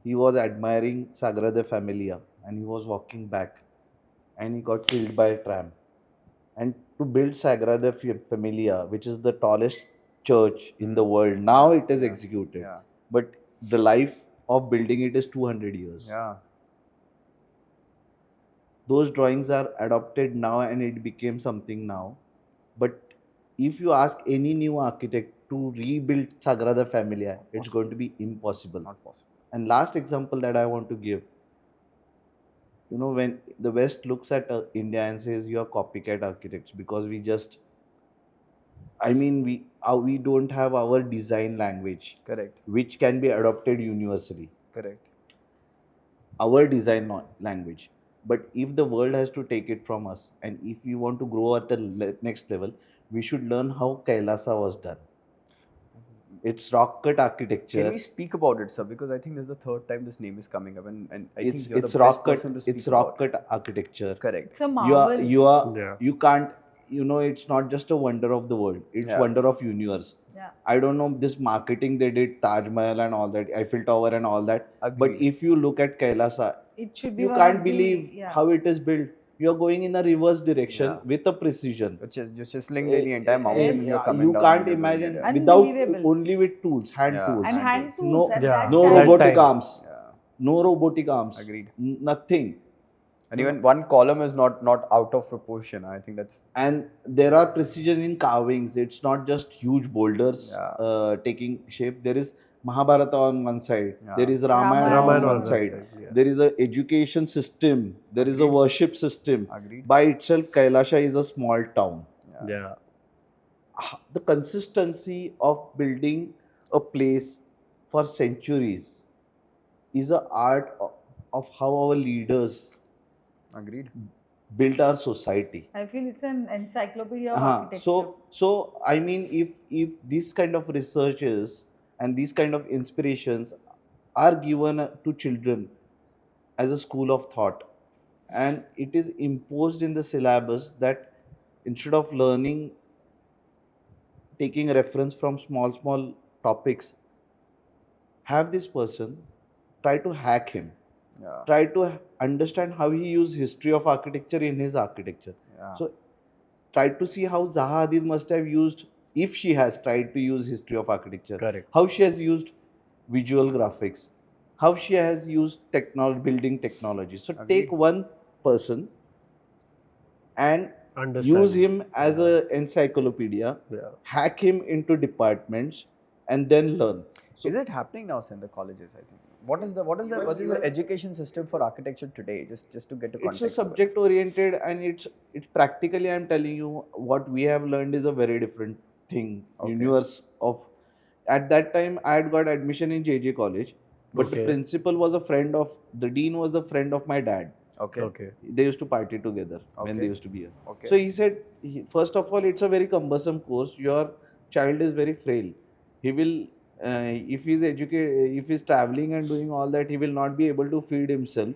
He was admiring Sagrada Familia and he was walking back and he got killed by a tram. And to build Sagrada Familia, which is the tallest church in the world. Now it is executed, Yeah. but the life of building it is 200 years. Yeah. Those drawings are adopted now and it became something now. But if you ask any new architect to rebuild Sagrada Familia, it's going to be impossible. Not possible. And last example that I want to give, you know, when the West looks at India and says you are copycat architects because we just, I mean, we don't have our design language, Correct. which can be adopted universally. Correct. Our design language. But if the world has to take it from us, and if we want to grow at the next level, we should learn how Kailasa was done. It's rock cut architecture. Can we speak about it, sir? Because I think this is the third time this name is coming up, and I think it's you're the it's best rock cut. person to speak It's about rock cut architecture. Correct. It's a marvel. Yeah. You can't, you know, it's not just a wonder of the world. It's Yeah. wonder of universe. Yeah. I don't know this marketing they did, Taj Mahal and all that, Eiffel Tower and all that. Agreed. But if you look at Kailasa, It should be you one can't of the- believe yeah. how it is built. You are going in a reverse direction Yeah. with a precision. Which is just chiseling the entire mountain. Yes. You're coming You down can't and you're doing imagine it, yeah. without Unbelievable. only with tools, hand Yeah. tools. And hand tools No, at Yeah. that no time. That robotic time. arms. Yeah. No robotic arms. Agreed. Nothing. And even one column is not out of proportion. I think that's And there are precision in carvings. It's not just huge boulders Yeah. taking shape. There is Mahabharata on one side. Yeah. There is Ramayana, Ramayana on on one the side. yeah. There is a education system. There is a Agreed. worship system. agreed. By itself, Kailasha is a small town. Yeah. The consistency of building a place for centuries is a art of how our leaders Agreed. built our society. I feel it's an encyclopedia of Uh-huh. architecture. So I mean, if this kind of researches and these kind of inspirations are given to children as a school of thought, and it is imposed in the syllabus that instead of learning, taking reference from small topics, have this person try to hack him, Yeah. try to understand how he used history of architecture in his architecture. Yeah. So try to see how Zaha Hadid must have used, if she has tried to use history of architecture, Correct. how she has used visual graphics, how she has used building technology. So Agreed. take one person and Understand. use him as a encyclopedia, Yeah. hack him into departments, and then learn. So Is it happening now, sir, in the colleges? I think. What is the education system for architecture today? Just to get a context. it's a subject oriented, and it's practically, I'm telling you, what we have learned is a very different thing. Okay. Universe of, at that time I had got admission in JJ college, but the Okay. principal was a friend of, the dean was a friend of my dad. Okay. Okay. They used to party together when Okay. they used to be here. Okay. So he said, first of all, it's a very cumbersome course. Your child is very frail. He will, if he's traveling and doing all that, he will not be able to feed himself,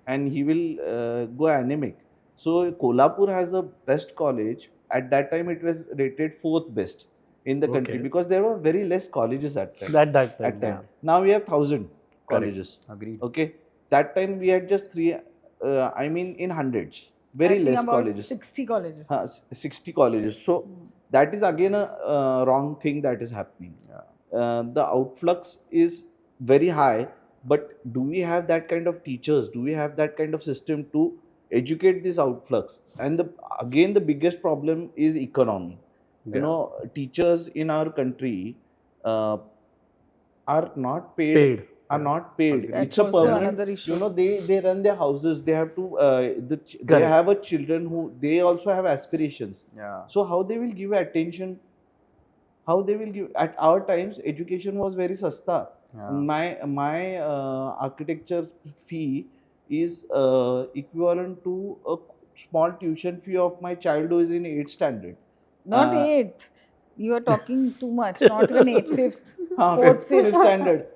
and he will go anemic. So Kolhapur has a best college. At that time, it was rated 4th best in the country, Okay. because there were very less colleges at that At that time. at time. Now we have 1,000 colleges. Agreed. Okay, that time we had just 3. I mean, in hundreds, very I think less about colleges. 60 colleges. 60 colleges. So that is again a wrong thing that is happening. Yeah. The outflux is very high, but do we have that kind of teachers? Do we have that kind of system to educate this outflux? And again, the biggest problem is economy. You Yeah. know, teachers in our country are not paid. Paid. Are not paid. That's It's a also permanent. another issue. You know, they run their houses. They have to. They Correct. have a children who they also have aspirations. Yeah. So how they will give attention? How they will give? At our times, education was very sasta. Yeah. My architecture fee is equivalent to a small tuition fee of my child who is in 8th standard. Not 8th. You are talking too much. Not even 8th, 5th. Fourth, Fifth fifth. standard.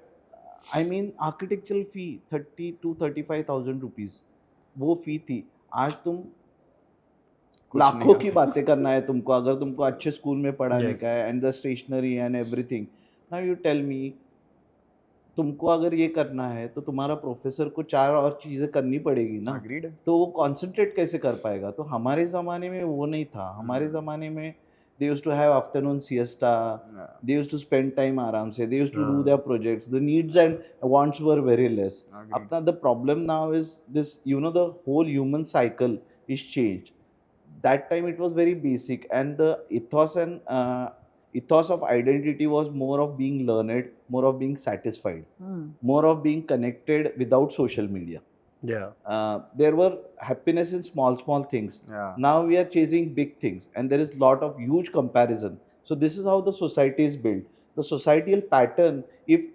I mean, architectural fee 30 to 35,000 rupees. वो फी थी. आज तुम लाखों की बातें करना है तुमको, अगर तुमको अच्छे स्कूल में पढ़ाने Yes. का है, and the stationery and everything. Now you tell me, तुमको अगर ये करना है तो तुम्हारा प्रोफेसर को 4 और चीजें करनी पड़ेगी ना, Agreed. तो वो कॉन्सेंट्रेट कैसे कर पाएगा? तो हमारे ज़माने में वो नहीं था। हमारे ज़माने में they used to have afternoon siesta, Yeah. They used to spend time आराम से, दे यूज्ड टू डू हाँ। Their projects, the needs and wants were very less. Agreed. अपना the problem now is this, you know, the whole human cycle is changed. That time it was very basic, and the ethos of identity was more of being learned, more of being satisfied, more of being connected without social media. Yeah. There were happiness in small things. Yeah. Now we are chasing big things, and there is lot of huge comparison. So this is how the society is built. The societal pattern, if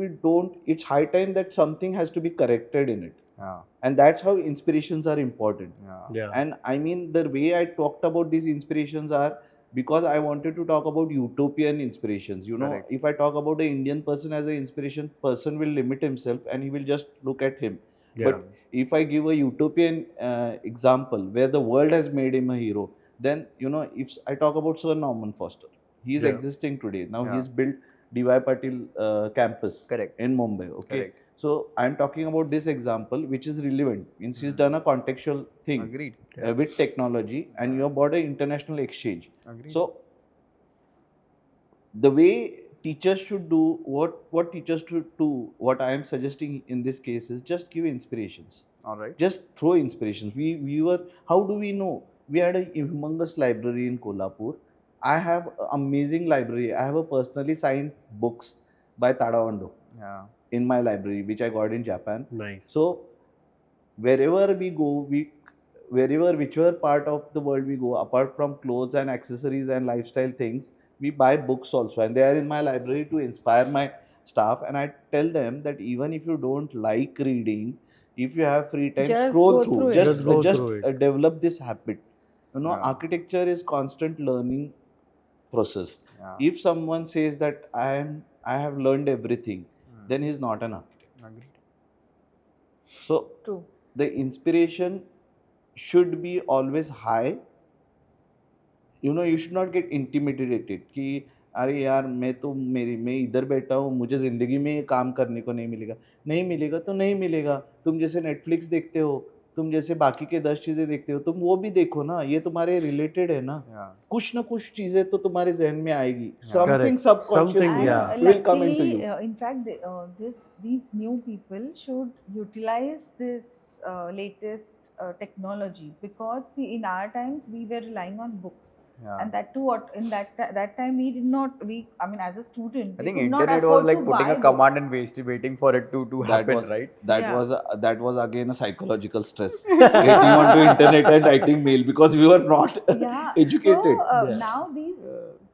we don't, it's high time that something has to be corrected in it. Yeah. And that's how inspirations are important. Yeah. Yeah. And I mean, the way I talked about these inspirations are because I wanted to talk about utopian inspirations. You know, Correct. if I talk about an Indian person as an inspiration, person will limit himself and he will just look at him. Yeah. But if I give a utopian example where the world has made him a hero, then, you know, if I talk about Sir Norman Foster, he is Yeah. existing today. Now Yeah. he's built D.Y. Patil campus Correct. in Mumbai. Okay. Correct. So I'm talking about this example, which is relevant. Means he's done a contextual thing Agreed. with technology, and you have bought an international exchange. Agreed. So the way teachers should do, what teachers should do, what I am suggesting in this case is just give inspirations. All right. Just throw inspirations. We were, how do we know? We had a humongous library in Kolhapur. I have an amazing library. I have a personally signed books by Tadawando Yeah. in my library, which I got in Japan. Nice. So wherever we go, whichever part of the world we go, apart from clothes and accessories and lifestyle things, we buy books also, and they are in my library to inspire my staff. And I tell them that even if you don't like reading, if you have free time, Just scroll go through. through it. Just Just go through it. develop this habit. You know, Yeah. architecture is constant learning process. Yeah. If someone says that I have learned everything, then he's not an architect. Agreed. So True. the inspiration should be always high. You know, you should not get intimidated कि अरे यार मैं इधर बैठा हूँ, मुझे ज़िंदगी में ये काम करने को नहीं मिलेगा तो नहीं मिलेगा. तुम जैसे नेटफ्लिक्स देखते हो, तुम जैसे बाकी के 10 चीज़ें देखते हो, तुम वो भी देखो ना, ये तुम्हारे रिलेटेड है ना. Yeah. कुछ ना कुछ चीज़ें तो तुम्हारे जहन में आएगी. Correct. Something subconsciously Something, yeah. will come into Luckily, you. in fact, these new people should utilize this latest technology, because see, in our times we were relying on books. Yeah. And that too, what in that time we did not. I mean, as a student, I we think could not internet was afford like to putting buy a command and waiting for it to That happen, was- right? Yeah. That was again a psychological stress. Getting onto internet and writing mail because we were not Yeah. educated. So Yeah. now these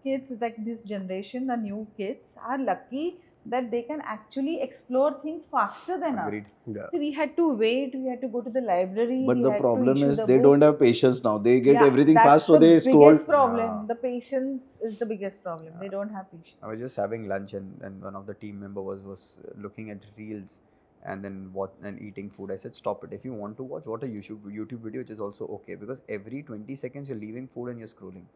kids, like this generation, the new kids, are lucky that they can actually explore things faster than Agreed. us. Yeah. See, we had to wait. We had to go to the library. But we the had to problem issue is the they book. don't have patience now. They get Yeah, everything that's fast, so the they scroll. biggest problem. Yeah. The patience is the biggest problem. They don't have patience. I was just having lunch and one of the team member was looking at reels and then eating food. I said, stop it. If you want to watch a YouTube video, which is also okay, because every 20 seconds you're leaving food and you're scrolling.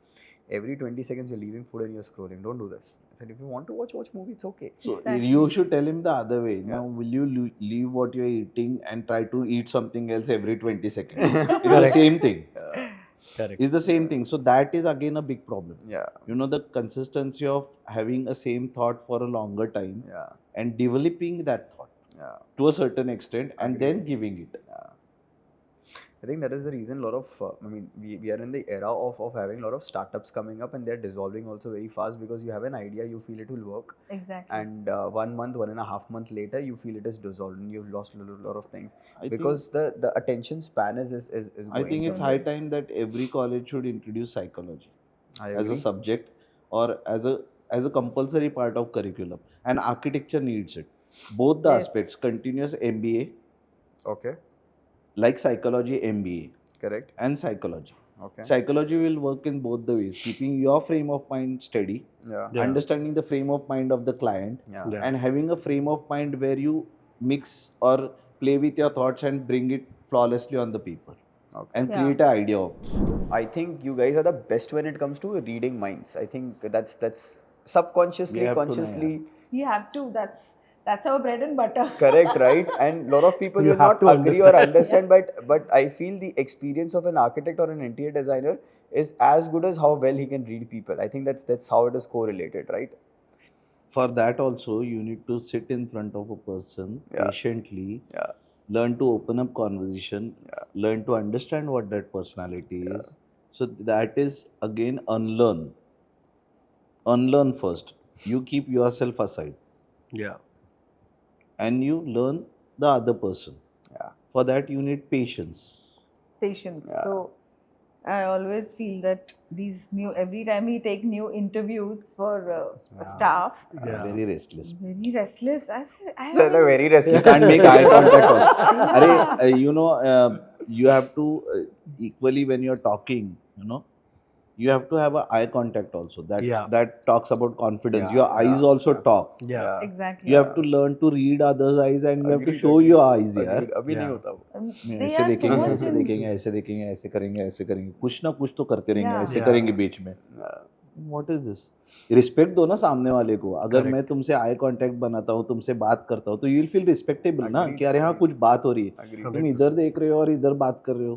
Every 20 seconds you're leaving food and you're scrolling. Don't do this. I said, if you want to watch movie, it's okay. So Exactly. you should tell him the other way. Yeah. Now, will you leave what you're eating and try to eat something else every 20 seconds? It's the Correct. same thing. Correct. It's the same thing. So that is again a big problem. Yeah. You know, the consistency of having a same thought for a longer time Yeah. and developing that thought Yeah. to a certain extent and Agreed. then giving it. I think that is the reason a lot of, we are in the era of having a lot of startups coming up and they're dissolving also very fast because you have an idea, you feel it will work, Exactly. and 1 month, 1.5 months later, you feel it is dissolved and you've lost a lot of things I because the attention span is going I think it's somewhere. high time that every college should introduce psychology I as a agree. subject or as a compulsory part of curriculum, and architecture needs it. Both the Yes. aspects, continuous MBA, Okay, like psychology MBA correct. and psychology. Okay. Psychology will work in both the ways, keeping your frame of mind steady, Yeah. Yeah. understanding the frame of mind of the client, Yeah. Yeah. and having a frame of mind where you mix or play with your thoughts and bring it flawlessly on the paper Okay. and Yeah. create an idea of it. I think you guys are the best when it comes to reading minds. I think that's subconsciously, We have to know, consciously. You have to. That's our bread and butter. Correct, right? And a lot of people You will have not to agree or understand. understand, but I feel the experience of an architect or an interior designer is as good as how well he can read people. I think that's how it is correlated, right? For that also, you need to sit in front of a person Yeah. patiently, Yeah. learn to open up conversation, Yeah. learn to understand what that personality is. So that is again unlearn. Unlearn first. You keep yourself aside Yeah. and you learn the other person. Yeah. For that, you need patience. Patience. Yeah. So I always feel that every time we take new interviews for staff, Yeah. Very restless. very restless. I So they're very You restless. can't make eye contact also. Yeah. You have to equally when you're talking, you have to have a eye contact also. Yeah. That talks about confidence. Yeah, Your eyes yeah, also yeah. talk. Yeah. Exactly. You have to learn to read others' eyes and you have to Agreed, show agreed, your eyes यार. agreed. अभी नहीं Yeah. होता वो. They ऐसे are so देखेंगे, much ऐसे in. देखेंगे, ऐसे देखेंगे, ऐसे करेंगे, ऐसे करेंगे. कुछ ना कुछ तो करते रहेंगे, Yeah. ऐसे Yeah. करेंगे बीच में. Yeah. What is this? Respect दो ना सामने वाले को. अगर Correct. मैं तुमसे आई कांटेक्ट बनाता हूँ, तुमसे बात करता हूँ, तो यू विल फील रिस्पेक्टेबल ना Agreed, कि अरे हाँ agreed. कुछ बात हो रही है. Agreed. तुम 100%. इधर देख रहे हो और इधर बात कर रहे हो.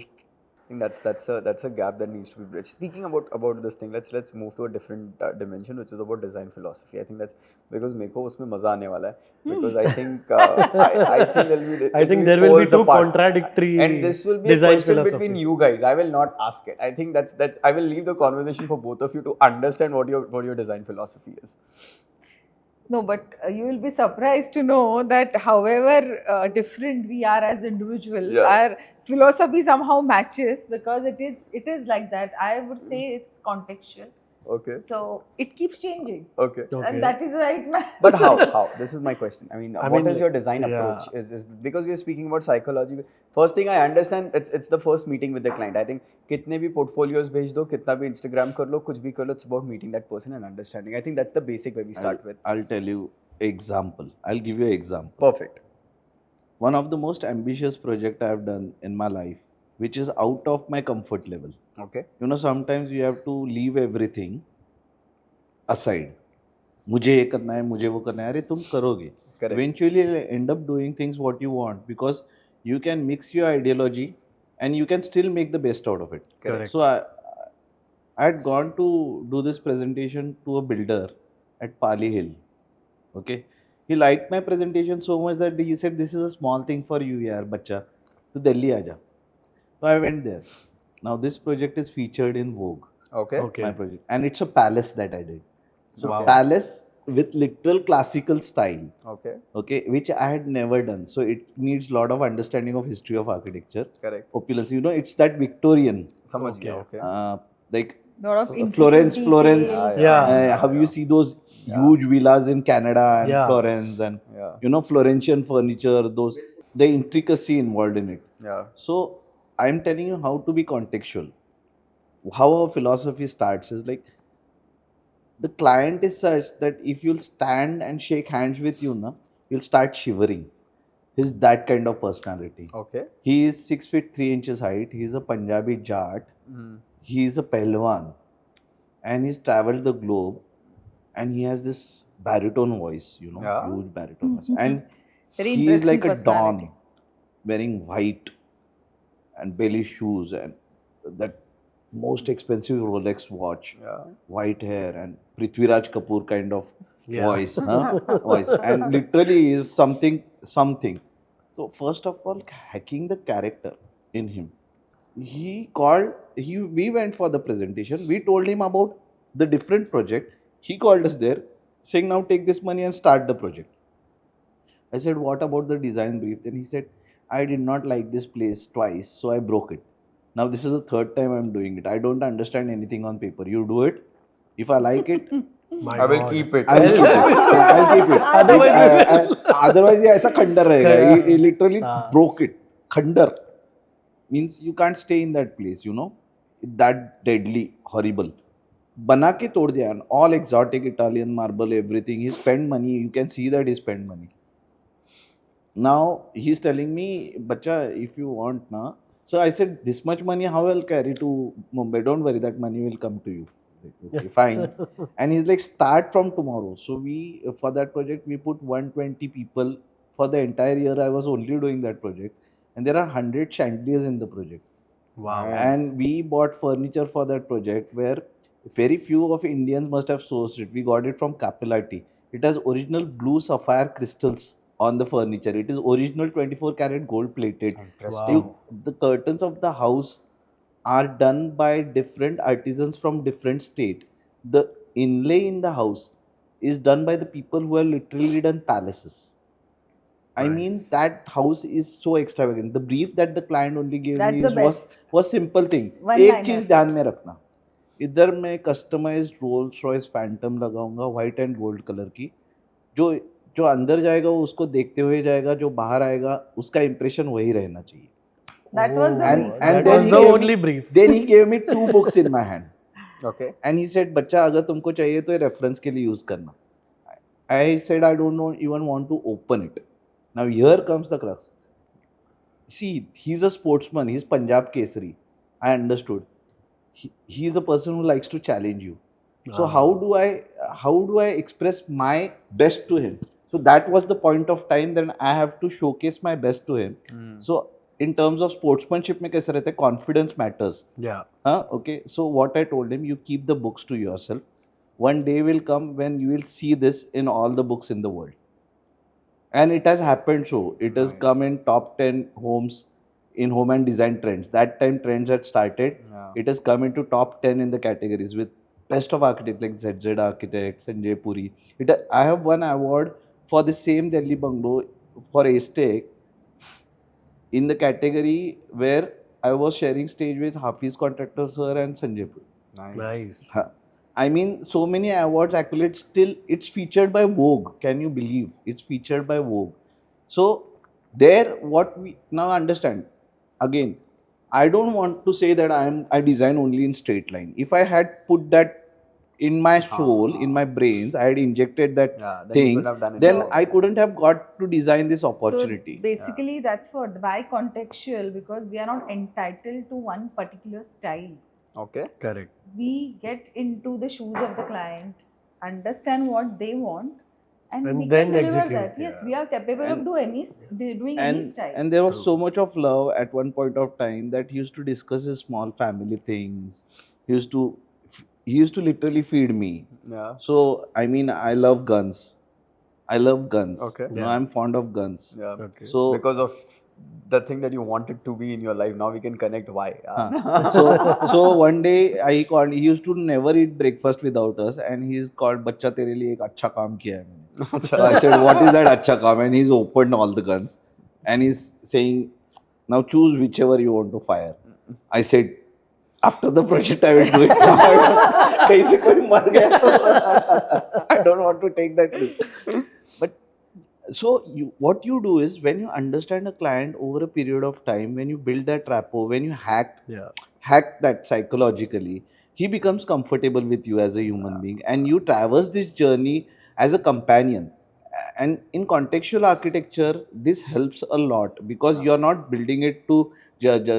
I think that's a gap that needs to be bridged. Speaking about this thing, let's move to a different dimension, which is about design philosophy. I think that's because मेरे को उसमें मजा आने वाला है. Because I think I think I think there will be poles two apart. contradictory And this will be a design question philosophy. between you guys. I will not ask it. I think that's I will leave the conversation for both of you to understand what your design philosophy is. No, but you will be surprised to know that however different we are as individuals, Yeah. our philosophy somehow matches because it is like that. I would say it's contextual. Okay. So it keeps changing. Okay. Okay. And that is why it matters. But how? This is my question. I mean, I what mean, is your design yeah. approach? Is because we are speaking about psychology. First thing I understand, it's the first meeting with the client. I think कितने भी portfolios भेज दो, कितना भी Instagram कर लो, कुछ भी कर लो, it's about meeting that person and understanding. I think that's the basic where we start with. I'll tell you example. I'll give you an example. Perfect. One of the most ambitious project I have done in my life, which is out of my comfort level. Okay. Sometimes you have to leave everything aside. मुझे ये करना है, मुझे वो करना है. अरे तुम करोगे. Correct. Eventually you'll end up doing things what you want because you can mix your ideology and you can still make the best out of it. Correct. So I had gone to do this presentation to a builder at Pali Hill. Okay. He liked my presentation so much that he said, "This is a small thing for you, yaar, bacha. To Delhi aaja." So I went there. Now this project is featured in Vogue. Okay. Okay. My project, and it's a palace that I did. So Wow. palace with literal classical style. Okay. Okay, which I had never done. So it needs a lot of understanding of history of architecture. Correct. Opulence, it's that Victorian, समझ Okay. गया. Okay. like Lot of Florence. intricate Yeah, details. How you see those huge villas in Canada and Yeah. Florence and Yeah. Florentian furniture, the intricacy involved in it. Yeah. So I'm telling you how to be contextual. How our philosophy starts is like the client is such that if you'll stand and shake hands with you'll start shivering. He's that kind of personality. Okay. He is 6 feet 3 inches height. He's a Punjabi Jat. Mm. He's a Pelwan. And he's traveled the globe. And he has this baritone voice, Yeah. huge baritone voice. And Very he is like a interesting personality. don, wearing white and belly shoes and that most expensive Rolex watch, Yeah. white hair and Prithviraj Kapoor kind of Yeah. voice, voice, and literally is something. So first of all, hacking the character in him. We went for the presentation. We told him about the different project. He called us there, saying, "Now take this money and start the project." I said, "What about the design brief?" Then he said, "I did not like this place twice, so I broke it. Now this is the third time I'm doing it. I don't understand anything on paper. You do it. If I like it, My I will God. keep it. I'll keep it. I'll keep it. Otherwise Otherwise, ये ऐसा खंडर रहेगा. He literally हाँ. broke it. खंडर means you can't stay in that place. That deadly, horrible. बना के तोड़ दिया. And all exotic Italian marble, everything. He spent money. You can see that he spent money. Now he's telling me, "Bacha, if you want na." So I said, "This much money, how I'll carry to Mumbai? Don't worry, that money will come to you." Like, okay, fine. And he's like, start from tomorrow. So we, for that project, we put 120 people. For the entire year, I was only doing that project. And there are 100 chandeliers in the project. Wow. Nice. And we bought furniture for that project where very few of Indians must have sourced it. We got it from Capilati. It has original blue sapphire crystals on the furniture. It is original 24 karat gold plated. Interesting. You, the curtains of the house are done by different artisans from different state. The inlay in the house is done by the people who have literally done palaces. I mean, Nice. that house is so extravagant. The brief that the client only gave That's me the is best. was simple thing. One एक liner. चीज ध्यान में रखना, इधर मैं customised Rolls Royce Phantom लगाऊंगा white and gold colour की, जो जो अंदर जाएगा वो उसको देखते हुए जाएगा, जो बाहर आएगा उसका इंप्रेशन वही रहना चाहिए. That was the And- brief. and that then was he the gave only brief. Then he gave me 2 books in my hand. Okay. And he said, बच्चा अगर तुमको चाहिए तो ये रेफरेंस के लिए यूज करना. I said I don't know, even want to open it. Now here comes the crux. See, he's a sportsman. He's Punjab Kesari. I understood. He is a person who likes to challenge you. So how do I express my best to him? So that was the point of time that I have to showcase my best to him. So in terms of sportsmanship में कैसे रहता है, confidence matters. Yeah. Okay. So what I told him, you keep the books to yourself. One day will come when you will see this in all the books in the world. And it has happened so. It has Nice. come in top 10 homes in home and design trends. That time trends had started. Yeah. It has come into top 10 in the categories with best of architects like ZZ Architects, Sanjay Puri. I have won award for the same Delhi bungalow for Aztec in the category where I was sharing stage with Hafiz Contractor Sir and Sanjay Puri. Nice. I mean, so many awards, accolades, still it's featured by Vogue. Can you believe? It's featured by Vogue. So there, what we now understand, again, I don't want to say that I design only in straight line. If I had put that in my soul, in my brains, I had injected that Yeah, then you thing, could have done it then all. I couldn't have got to design this opportunity. So basically, that's what, why contextual, because we are not entitled to one particular style. Okay. Correct. We get into the shoes of the client, understand what they want, and And we then can deliver execute, that. Yes, yeah. we are capable of And- doing any style. And there was True. so much of love at one point of time that he used to discuss his small family things. He used to literally feed me. Yeah. So I mean, I love guns. I love guns. Okay. You know, Yeah. I'm fond of guns. Yeah. Okay. So Because of the thing that you wanted to be in your life, now we can connect why. so one day I called. He used to never eat breakfast without us, and he's called, "बच्चा तेरे लिए एक अच्छा काम किया है मैंने." So I said, "What is that अच्छा काम?" And he's opened all the guns, and he's saying, "Now choose whichever you want to fire." I said, "After the project, I will do it." कहीं से कोई मर गया तो I don't want to take that risk. But so what you do is, when you understand a client over a period of time, when you build that rapport, when you Yeah. hack that psychologically, he becomes comfortable with you as a human being, and you traverse this journey as a companion. And in contextual architecture, this helps a lot because you are not building it to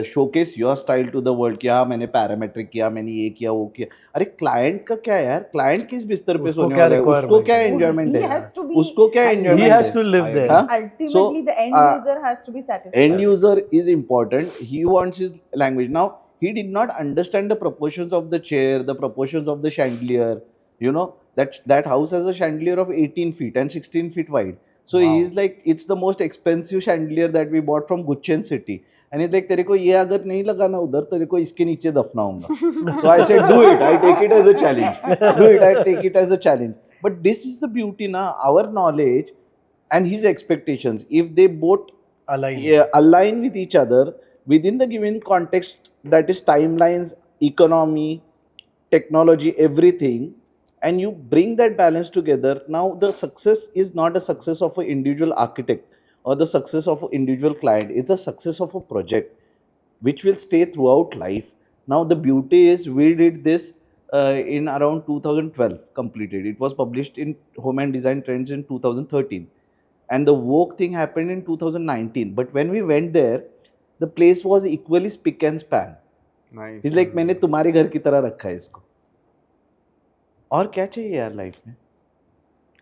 showcase your style to the world कि हाँ मैंने parametric किया, मैंने ये किया वो किया. अरे क्लाइंट का क्या यार, क्लाइंट किस बिस्तर पे उसको सोने क्या वाला है, उसको requirement क्या है? एंजॉयमेंट He है, has to be. उसको क्या He एंजॉयमेंट He है. has to live there. Huh? Ultimately, So, the end user has to be satisfied. End user is important. He wants his language. Now, he did not understand the proportions of the chair, the proportions of the chandelier. You know, that house has a chandelier of 18 feet and 16 feet wide. So Wow. he's like, it's the most expensive chandelier that we bought from Guchen city. And he's like, तेरे को ये अगर नहीं लगाना उधर, तेरे को इसके नीचे दफनाऊंगा. So I said, do it. I take it as a challenge. Do it. I take it as a challenge. But this is the beauty now. Our knowledge and his expectations, if they both align with each other within the given context, that is timelines, economy, technology, everything, and you bring that balance together, now the success is not a success of an individual architect or the success of an individual client. It's a success of a project which will stay throughout life. Now the beauty is we did this in around 2012 completed. It was published in Home and Design Trends in 2013. And the Vogue thing happened in 2019. But when we went there, the place was equally spick and span. Nice. He's like, मैंने तुम्हारे घर की तरह रखा है इसको. और क्या चाहिए यार लाइफ में?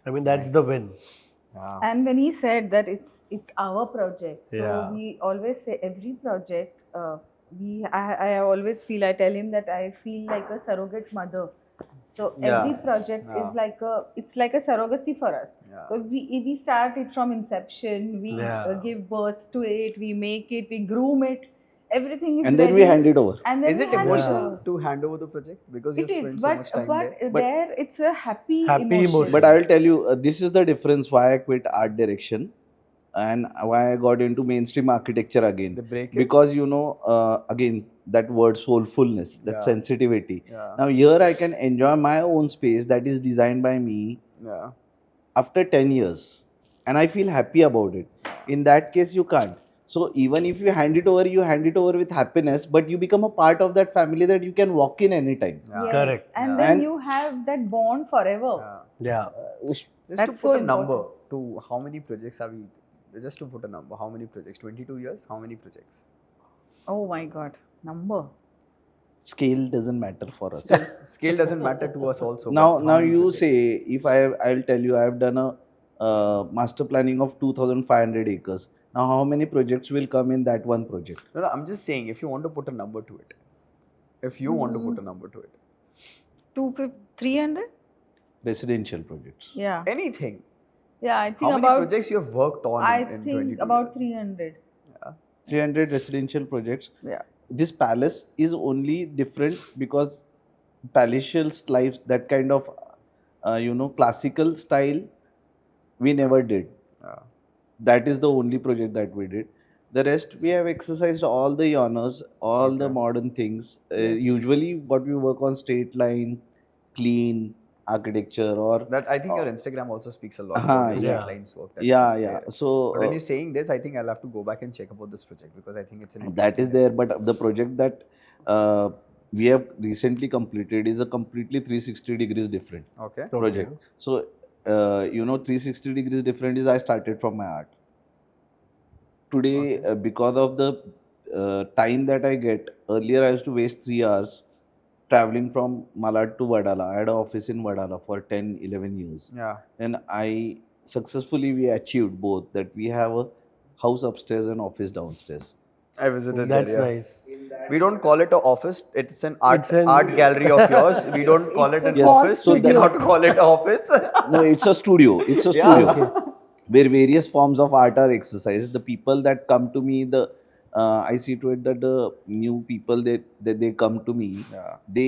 I mean, that's the win. Yeah. And when he said that it's our project, so Yeah. we always say every project. I always feel, I tell him that I feel like a surrogate mother. So every project Yeah. it's like a surrogacy for us. Yeah. So we start it from inception. We Yeah. give birth to it. We make it. We groom it. Everything is And then ready. we hand it over. And then Is we it hand emotional over. to hand over the project because you It is, spent so much time there? But- there it's a happy Happy emotion. But I will tell you, this is the difference why I quit art direction and why I got into mainstream architecture again. The break. Because again, that word soulfulness, that Yeah. sensitivity. Yeah. Now here I can enjoy my own space that is designed by me Yeah. after 10 years and I feel happy about it. In that case, you can't. So even if you hand it over with happiness, but you become a part of that family that you can walk in anytime. Yeah. Yes. Correct. And Yeah. then And- you have that bond forever. Yeah. Yeah. Just That's to put so a number important. to how many projects have we? Just to put a number, how many projects? 22 years. How many projects? Oh my God, number. Scale doesn't matter for us. Scale doesn't matter to us also. Now but how many you projects? say, if I'll tell you, I have done a master planning of 2,500 acres. Now how many projects will come in that one project? No, I'm just saying if you want to put a number to it. If you want to put a number to it. 300? Residential projects. Yeah. Anything. Yeah, I How think many about. projects you have worked on I in think 22 about years? 300. 300 residential projects. Yeah. This palace is only different because palatial life, that kind of classical style, we never did. Yeah. That is the only project that we did. The rest we have exercised all the honors, all the Okay. modern things. Yes. Usually what we work on, straight line, clean architecture, or That I think your Instagram also speaks a lot Uh-huh, about your yeah. straight lines work. That's yeah. there. So But when you're saying this, I think I'll have to go back and check about this project because I think it's an that is interesting there, but the project that we have recently completed is a completely 360 degrees different Okay. project. So 360 degrees different is I started from my art. Today, Okay. because of the time that I get, earlier I used to waste 3 hours traveling from Malad to Vadala. I had an office in Vadala for 10, 11 years. Yeah. And we achieved both, that we have a house upstairs and office downstairs. I visited That's there. Yeah. nice. We don't call it an office. It's an art It's an- art gallery of yours. We don't call It's it a an Yes. office. small We cannot call it an office. No, it's a studio. It's a Yeah. studio. Okay. Where various forms of art are exercised. The people that come to me, I see to it that the new people that they come to me, Yeah. they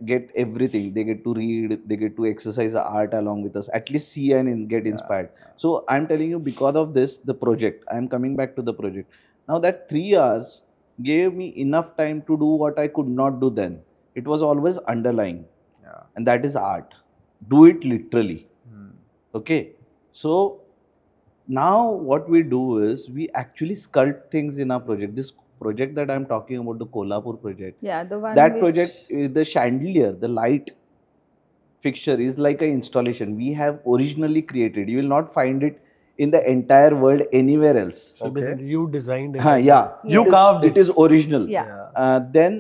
get everything. They get to read, they get to exercise the art along with us, at least see and get inspired. So I'm telling you, because of this, the project, I'm coming back to the project. Now that 3 hours gave me enough time to do what I could not do then. It was always underlying, Yeah. and that is art. Do it literally. Hmm. Okay. So now what we do is we actually sculpt things in our project. This project that I'm talking about, the Kolhapur project, Yeah, the one that which, project, the chandelier, the light fixture is like an installation we have originally created. You will not find it in the entire world anywhere else. So Okay. basically, you designed it. Yeah, You Yes. carved it. It is original. Yeah. Then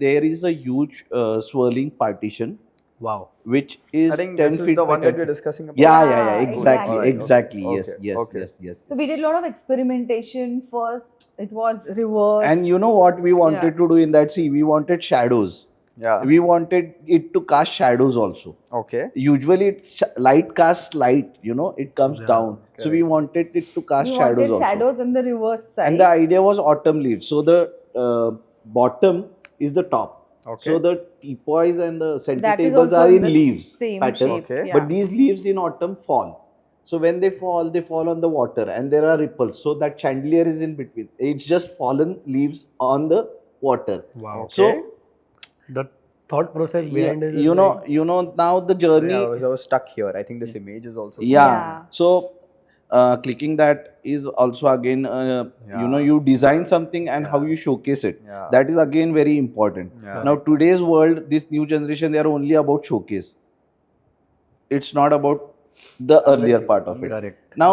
there is a huge swirling partition, Wow. which is I think 10 this is feet the by one 10 that we're feet. discussing about. Yeah, Yeah, exactly, Alright, exactly. okay, Yes. okay. So we did a lot of experimentation. First, it was reverse. And you know what we wanted Yeah. to do in that? See, we wanted shadows. Yeah. We wanted it to cast shadows also. Okay. Usually, light casts light, it comes Yeah, down. So we correct. wanted it to cast we shadows wanted also. shadows on the reverse side. And the idea was autumn leaves. So the bottom is the top. Okay. So the teapoys and the center That is tables also are in in the leaves same pattern. shape. Okay. Yeah. But these leaves in autumn fall. So when they fall on the water and there are ripples. So that chandelier is in between. It's just fallen leaves on the water. Wow. Okay. So The thought process yeah, behind it is you know now the journey. Yeah, I was stuck here. I think this image is also. Yeah. So clicking that is also again, Yeah. you design something and how Yeah. you showcase it. Yeah. That is again very important. Yeah. Now today's world, this new generation, they are only about showcase. It's not about the I'm with earlier you. part of it. correct. Now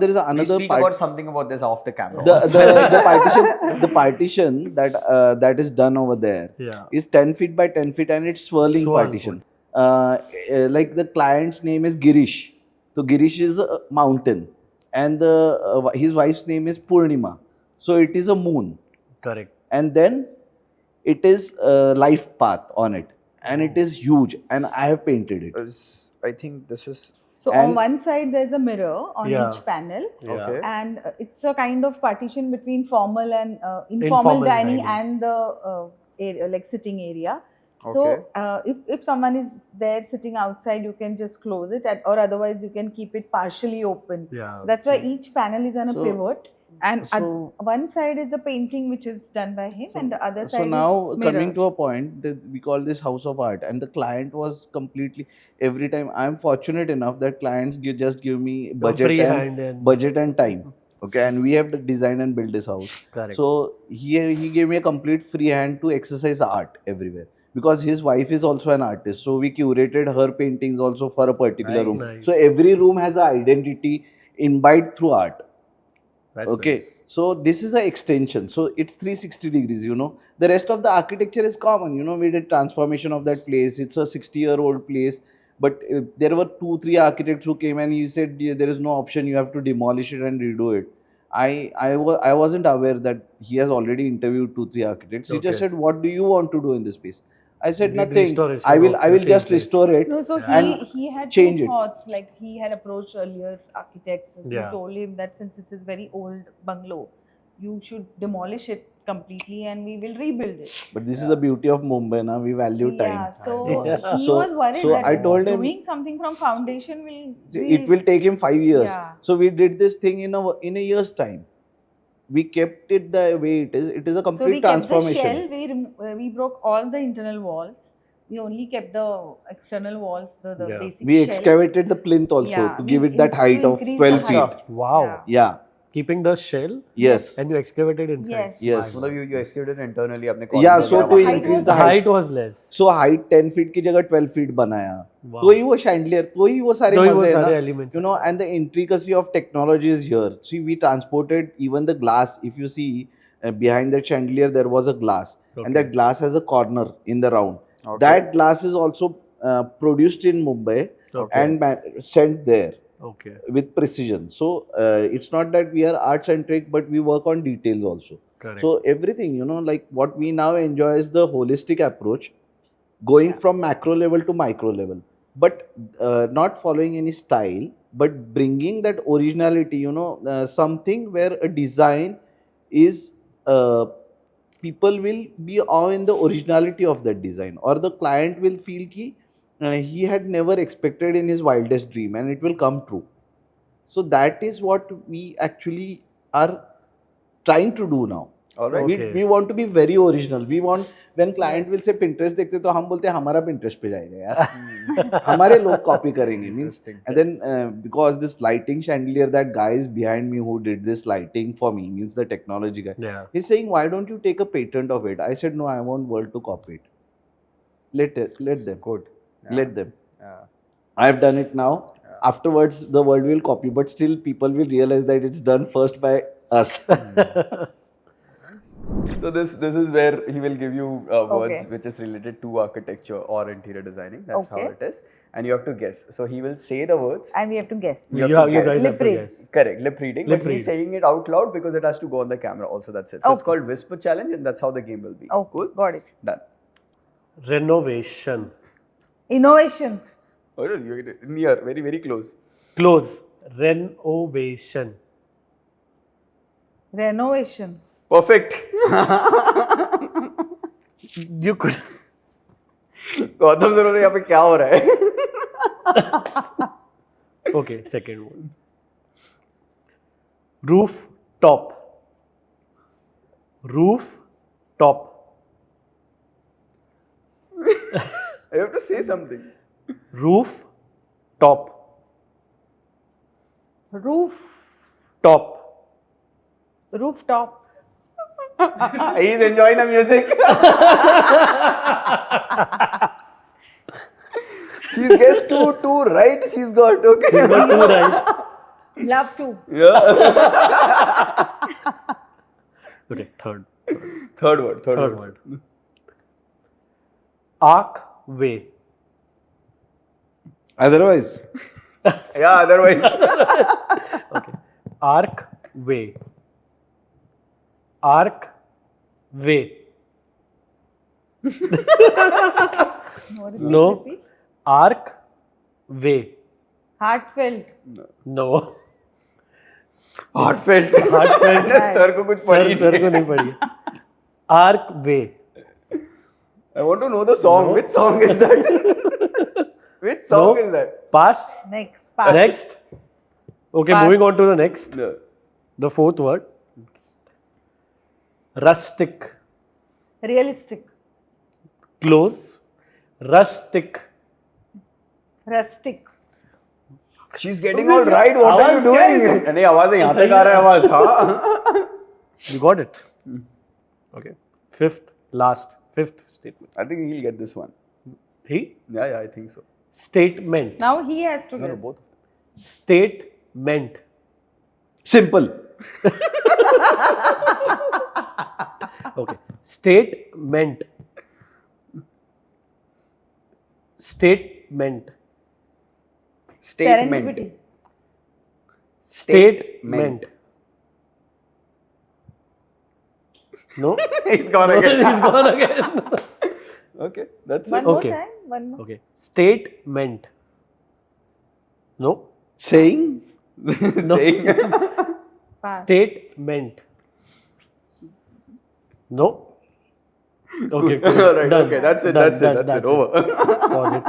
there is We another speak part. about something about this off the camera. The partition that is done over there Yeah. is 10 feet by 10 feet and it's swirling Swirl partition. like the client's name is Girish. So Girish is a mountain, and his wife's name is Purnima. So it is a moon, Correct. and then it is a life path on it, and it is huge. And I have painted it. I think this is So And- on one side there's a mirror on Yeah. each panel, Yeah. Okay. and it's a kind of partition between formal and informal Informal dining, dining. and the area, like sitting area. So if someone is there sitting outside, you can just close it, or otherwise you can keep it partially open. Yeah. That's why each panel is on a So- pivot, and so- one side is a painting which is done by him, and the other So side now is mirrored. coming to a point that we call this house of art, and the client was completely every time. I'm fortunate enough that clients just give me A budget free and hand and budget and time. Okay, and we have to design and build this house. correct. So he gave me a complete free hand to exercise art everywhere, because his wife is also an artist. So we curated her paintings also for a particular room. Nice. So every room has an identity imbibed through art. That's Okay, nice. so this is an extension. So it's 360 degrees, you know. The rest of the architecture is common. You know, we did transformation of that place. It's a 60-year-old place. But there were 2-3 architects who came and he said, "Yeah, there is no option. You have to demolish it and redo it." I wasn't aware that he has already interviewed 2-3 architects. He just Okay. said, "What do you want to do in this space?" I said, Did "Nothing. restoration I will of the same just place. restore it." No, so and he had change two it. thoughts. Like, he had approached earlier architects. And Yeah. He told him that since it's a very old bungalow, you should demolish it completely and we will rebuild it. But this is the beauty of Mumbai, na. We value time. Yeah, so Yeah. he So- was worried so that I told him- doing something from foundation will It will take him 5 years. Yeah. So we did this thing in a year's time. We kept it the way it is. It is a So we complete kept the transformation. shell. We broke all the internal walls. We only kept the external walls, the Yeah. basic We shell. excavated the plinth also Yeah, to we give it that to height of increase 12 the height. feet. Wow. Yeah. Yeah. Keeping the shell Yes. and you excavated inside. Yes. Yes. मतलब you excavated internally अपने Yeah, columns so वगैरह to बनाए increase थे। the The height was less. So height 10 feet की जगह 12 feet बनाया. Wow. तो ही वो chandelier, तो ही वो सारे तो ही वो मजे हैं सारे ना. elements You know, and the intricacy of technology is here. See, we transported even the glass. If you see behind the chandelier, there was a glass, Okay. and that glass has a corner in the round. Okay. That glass is also produced in Mumbai Okay. and sent there Okay. with precision. So it's not that we are art centric, but we work on details also. Correct. So everything, you know, like what we now enjoy is the holistic approach, going from macro level to micro level, but not following any style, but bringing that originality, you know, something where a design is people will be awe in the originality of that design, or the client will feel ki he had never expected in his wildest dream, and it will come true. So that is what we actually are trying to do now. All right. Okay. We want to be very original. We want, when client will say Pinterest देखते तो हम बोलते हैं हमारा Pinterest पे जाएगा यार, हमारे लोग copy करेंगे, means. Interesting. And then because this lighting chandelier, that guy is behind me who did this lighting for me, means the technology guy. Yeah. He's saying, why don't you take a patent of it? I said, no, I want world to copy it. Let them. Good. Yeah. Let them. Yeah. I have done it now. Afterwards, the world will copy, but still people will realize that it's done first by us. So this is where he will give you words Okay. which is related to architecture or interior designing. That's how Okay. it is, and you have to guess. So he will say the words. And we have to guess. You have to You guess. guys have Lip to read. guess. Correct, lip reading. Lip but he's read. saying it out loud because it has to go on the camera also. That's it. So it's Okay. called whisper challenge, and that's how the game will be. Oh, Cool. got it. Done. Renovation. Innovation. Oh, you're near, very very close. Close. Renovation. Renovation. Perfect. You could. Gautam sir यहाँ पे क्या हो रहा है? Okay, second one. Roof top. Roof top. I have to say something. Roof top. Roof. Top. Rooftop. He's enjoying the music. She's guessed two right. She's got okay. You got two right. Love to. Yeah. Okay, third. Third word. Third word. Arc way. Otherwise, Yeah, otherwise. Okay. Arc way. Arc way. No. Repeat. Arc way. Heartfelt. No. Heartfelt. Heartfelt. Sir को कुछ पढ़ी sir नहीं. को नहीं पड़ी. Arc way. I want to know the song. No. Which song is that? Which song No. is that? Pass. Next. Pass. Next. Okay, Pass. moving on to the next. No. The fourth word. Rustic. Realistic. Close. Rustic. Rustic. She's getting all right. What are you doing? नहीं आवाज़ है यहाँ तक आ रहा है आवाज़. हाँ. You got it. Okay. Fifth statement. I think he'll get this one. He? Yeah, I think so. Statement. Now he has to No, guess. both. Statement. simple. Okay. Statement. Statement. Statement. Serendipity. Statement. No? He's gone again. He's gone again. Okay, that's One it. more Okay. time. One more. Okay. Statement. No? Saying No. Saying. Pass. Statement. No? Okay, cool. Alright, Done. okay, that's it, Done, that's it, done, that's it, over. Pause it.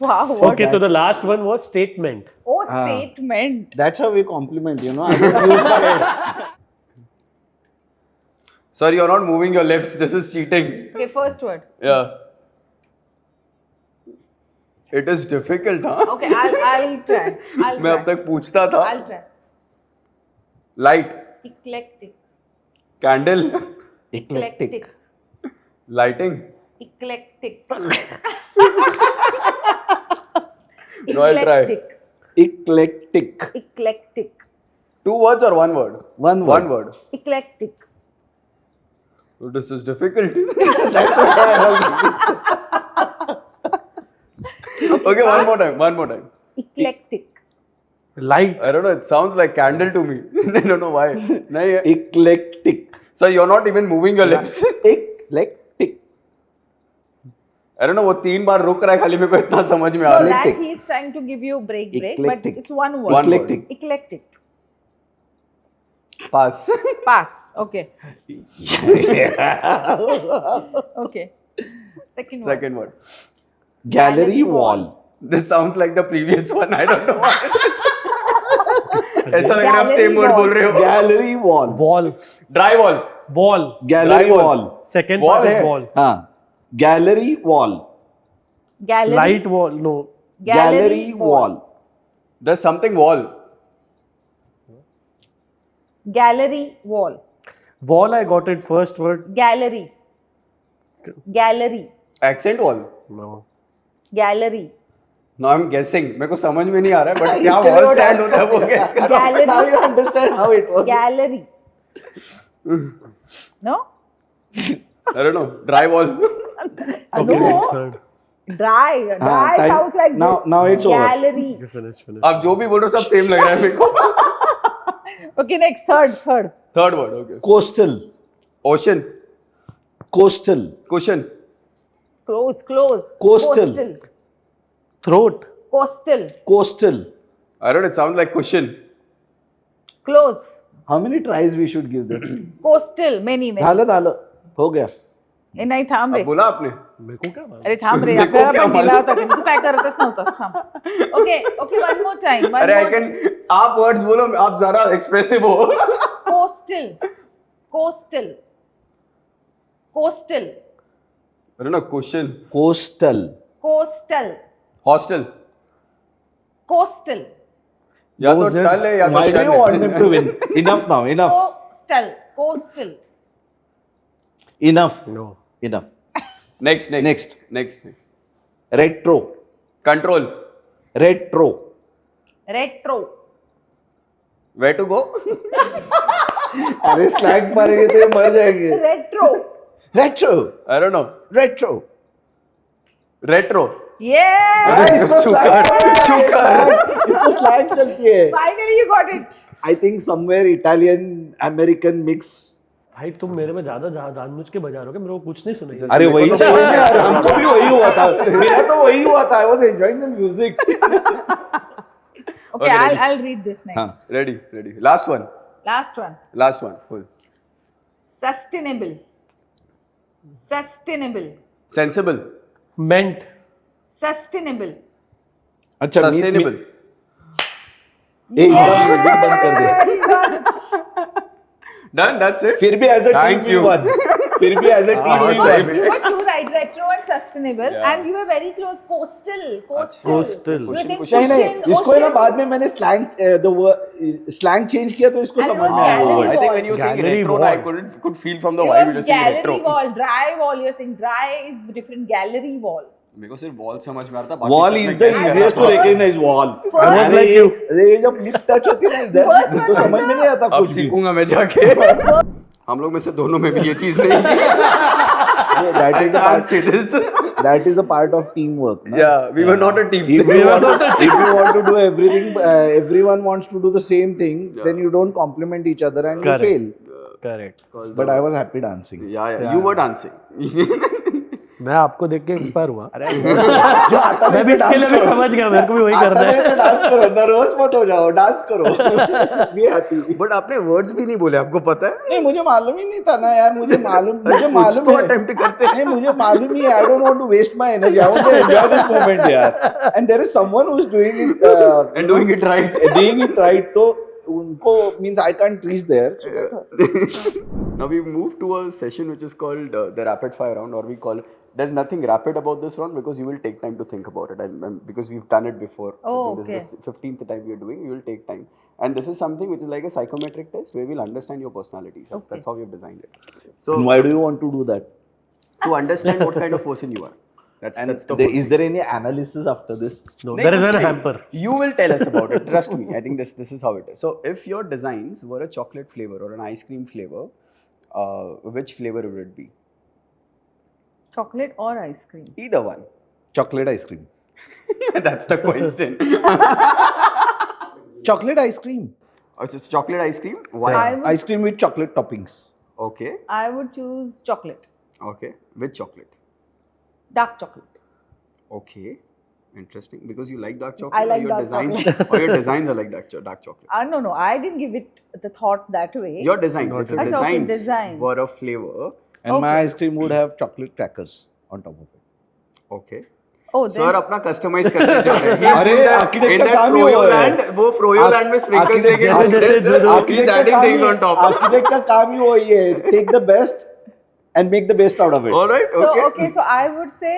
Wow. What? Okay, so the last one was statement. Oh, Ah. statement. that's how we compliment, you know. I don't use my head. Sir, you're not moving your lips, this is cheating. Okay, first word. Yeah. It is difficult, huh? Okay, I'll try. मैं अब तक पूछता था. I'll try. Light, Eclectic. candle, Eclectic. lighting. Eclectic. No, I'll try. Eclectic. Eclectic. Eclectic. 2 words or 1 word? One One word. word. Eclectic. Oh, this is difficult. Okay, one more time. Eclectic. Light. I don't know, it sounds like candle to me. I don't know why. नहीं, Eclectic. so you're not even moving your lips. Eclectic. I don't know, वो 3 बार रुक रहा है खाली मेरे को इतना समझ में आ So रहा है. that he is trying to give you break, but Eclectic. it's one word. One word. Eclectic. Eclectic. Pass. Pass. Okay. Okay. Second word. Second word. Gallery wall. This sounds like the previous one. I don't know why. ऐसा लग रहा है आप Gallery same word wall. बोल रहे हो. Gallery wall. Wall. Dry wall. Wall. Gallery Drywall. wall. Second Wall part is है. wall. हाँ. Gallery wall. Gallery. Light wall. No. Gallery wall. There's something wall. Gallery wall. Wall, I got it. First word. Gallery. Gallery. Accent wall. No. Gallery. No, I'm guessing. मेरे को समझ में नहीं आ रहा है but क्या wall stand होता है वो guess कर रहा हूँ. Now you Gallery. understand how it was. Gallery. No? I don't know. Dry wall. Okay, No. third. Dry. Dry time- sounds like now- this. now it's over. Gallery. Okay, finish. आप जो भी बोल रहे हो सब same लग रहा है मेरे को. Okay, next. Third. Third word. Okay. Coastal. Ocean. Coastal. Cushion. Close. Coastal. Throat. Coastal. Coastal. I don't know. It sounds like cushion. Close. How many tries we should give them? Coastal. Many. झालं हो गया. ए नाही थांब रे. अब बोला आपने. मेरे को क्या मालूम? अरे थांब रे देखो आपल्याला क्या पण दिला मालूम. होता तू काय करतच नव्हतास थांब. Okay, one more time. अरे I can. आप words बोलो आप ज़्यादा expressive हो. Coastal. I don't know. Cushion. Coastal. Hostel. Coastal. या तो Those are- टल है या तो Why do शल you है. want them to win? Enough now. Coastal. Enough. No. Enough. Next. Retro. Control. Retro. Retro. Where to go? अरे slag मारेंगे तो ये मर जाएंगे. Retro. Retro. I don't know. Retro. Retro. Yeah! इसको slang चलती है. Finally you got it. I think somewhere Italian American mix. भाई तुम मेरे में ज्यादा जानबूझ के बजा रहे हो क्या? मेरे को कुछ नहीं सुनाई. अरे वही तो point है यार, हमको भी वही हुआ था. मेरा तो वही हुआ था. I was enjoying the music. Okay, I'll read this next. Ready. Last one. Full. Sustainable. Sensible. Meant. Sustainable. अच्छा Sustainable. एक बंद कर दे. He got it. Done, that's it. फिर भी as a team Thank we you. won. फिर भी as a team we सही won. में. You were two, right? Retro and sustainable, Yeah. and you were very close. Coastal. Coastal. You were saying नहीं नहीं, ocean, इसको है ना ocean. बाद में मैंने slang change किया तो इसको And समझ it में was आया. gallery I think when you were saying Gallery retro, wall. I could feel from the It vibe you were was saying gallery retro. wall, dry wall. You're saying dry is different. Gallery wall. मेरे को सिर्फ wall समझ में आता. Wall is the easiest to recognize wall. I was like you. अरे जब lip touch होती है ना इधर First one तो was समझ में नहीं आता अब कुछ भी. सीखूंगा मैं जाके. हम लोग में से दोनों में भी ये चीज नहीं है. That I is the can't part. say this. That is a part of teamwork. Na? Yeah, we were not a team. If you want to do everything, everyone wants to do the same thing, then you don't compliment each other and Correct. you fail. Correct. But I was happy dancing. Yeah. You were dancing. मैं आपको देख के inspire हुआ. जो आता मैं भी इसके लिए भी समझ गया, मेरे को भी वही करना है. डांस करो, नर्वस मत हो जाओ, डांस करो. Be happy. But आपने words भी नहीं बोले, आपको पता है? नहीं मुझे मालूम ही नहीं था ना यार, मुझे मालूम कुछ तो है. attempt करते हैं. नहीं मुझे मालूम ही है. I don't want to waste my energy. I want to enjoy this moment यार. And there is someone who is doing it And doing it right. doing it right. तो उनको means I can't reach there. So Now we move to a session which is called the rapid fire round, or we call it. There's nothing rapid about this round because you will take time to think about it, and because we've done it before. Oh, This is the 15th time we are doing. You will take time, and this is something which is like a psychometric test where we'll understand your personalities. That's how we've designed it. So and why do you want to do that? to understand what kind of person you are. That's the whole Is there any analysis after this? No, Like, there is कुछ a नहीं. hamper. You will tell us about it. Trust me. I think this is how it is. So if your designs were a chocolate flavor or an ice cream flavor, which flavor would it be? Chocolate or ice cream? Either one. Chocolate ice cream. That's the question. Chocolate ice cream. Oh, it's chocolate ice cream. Why? Ice cream with chocolate toppings. Okay. I would choose chocolate. Okay. With chocolate. Dark chocolate. Okay. Interesting. Because you like dark chocolate. I like or your dark designs, chocolate. or your designs are like dark chocolate. No. I didn't give it the thought that way. Your designs. If your I thought it designs designs. were a flavor. And my Okay. ice cream would have chocolate crackers on top of it. Okay. Oh, sir then अपना customise करते जा रहे हैं. अरे, architect का काम ही वो है. वो फ्रोयो लैंड में स्प्रिंकल्स देके जैसे जो he's adding things on top. Architect का काम ही वही है. Take the best and make the best out of it. All right. so Okay. so I would say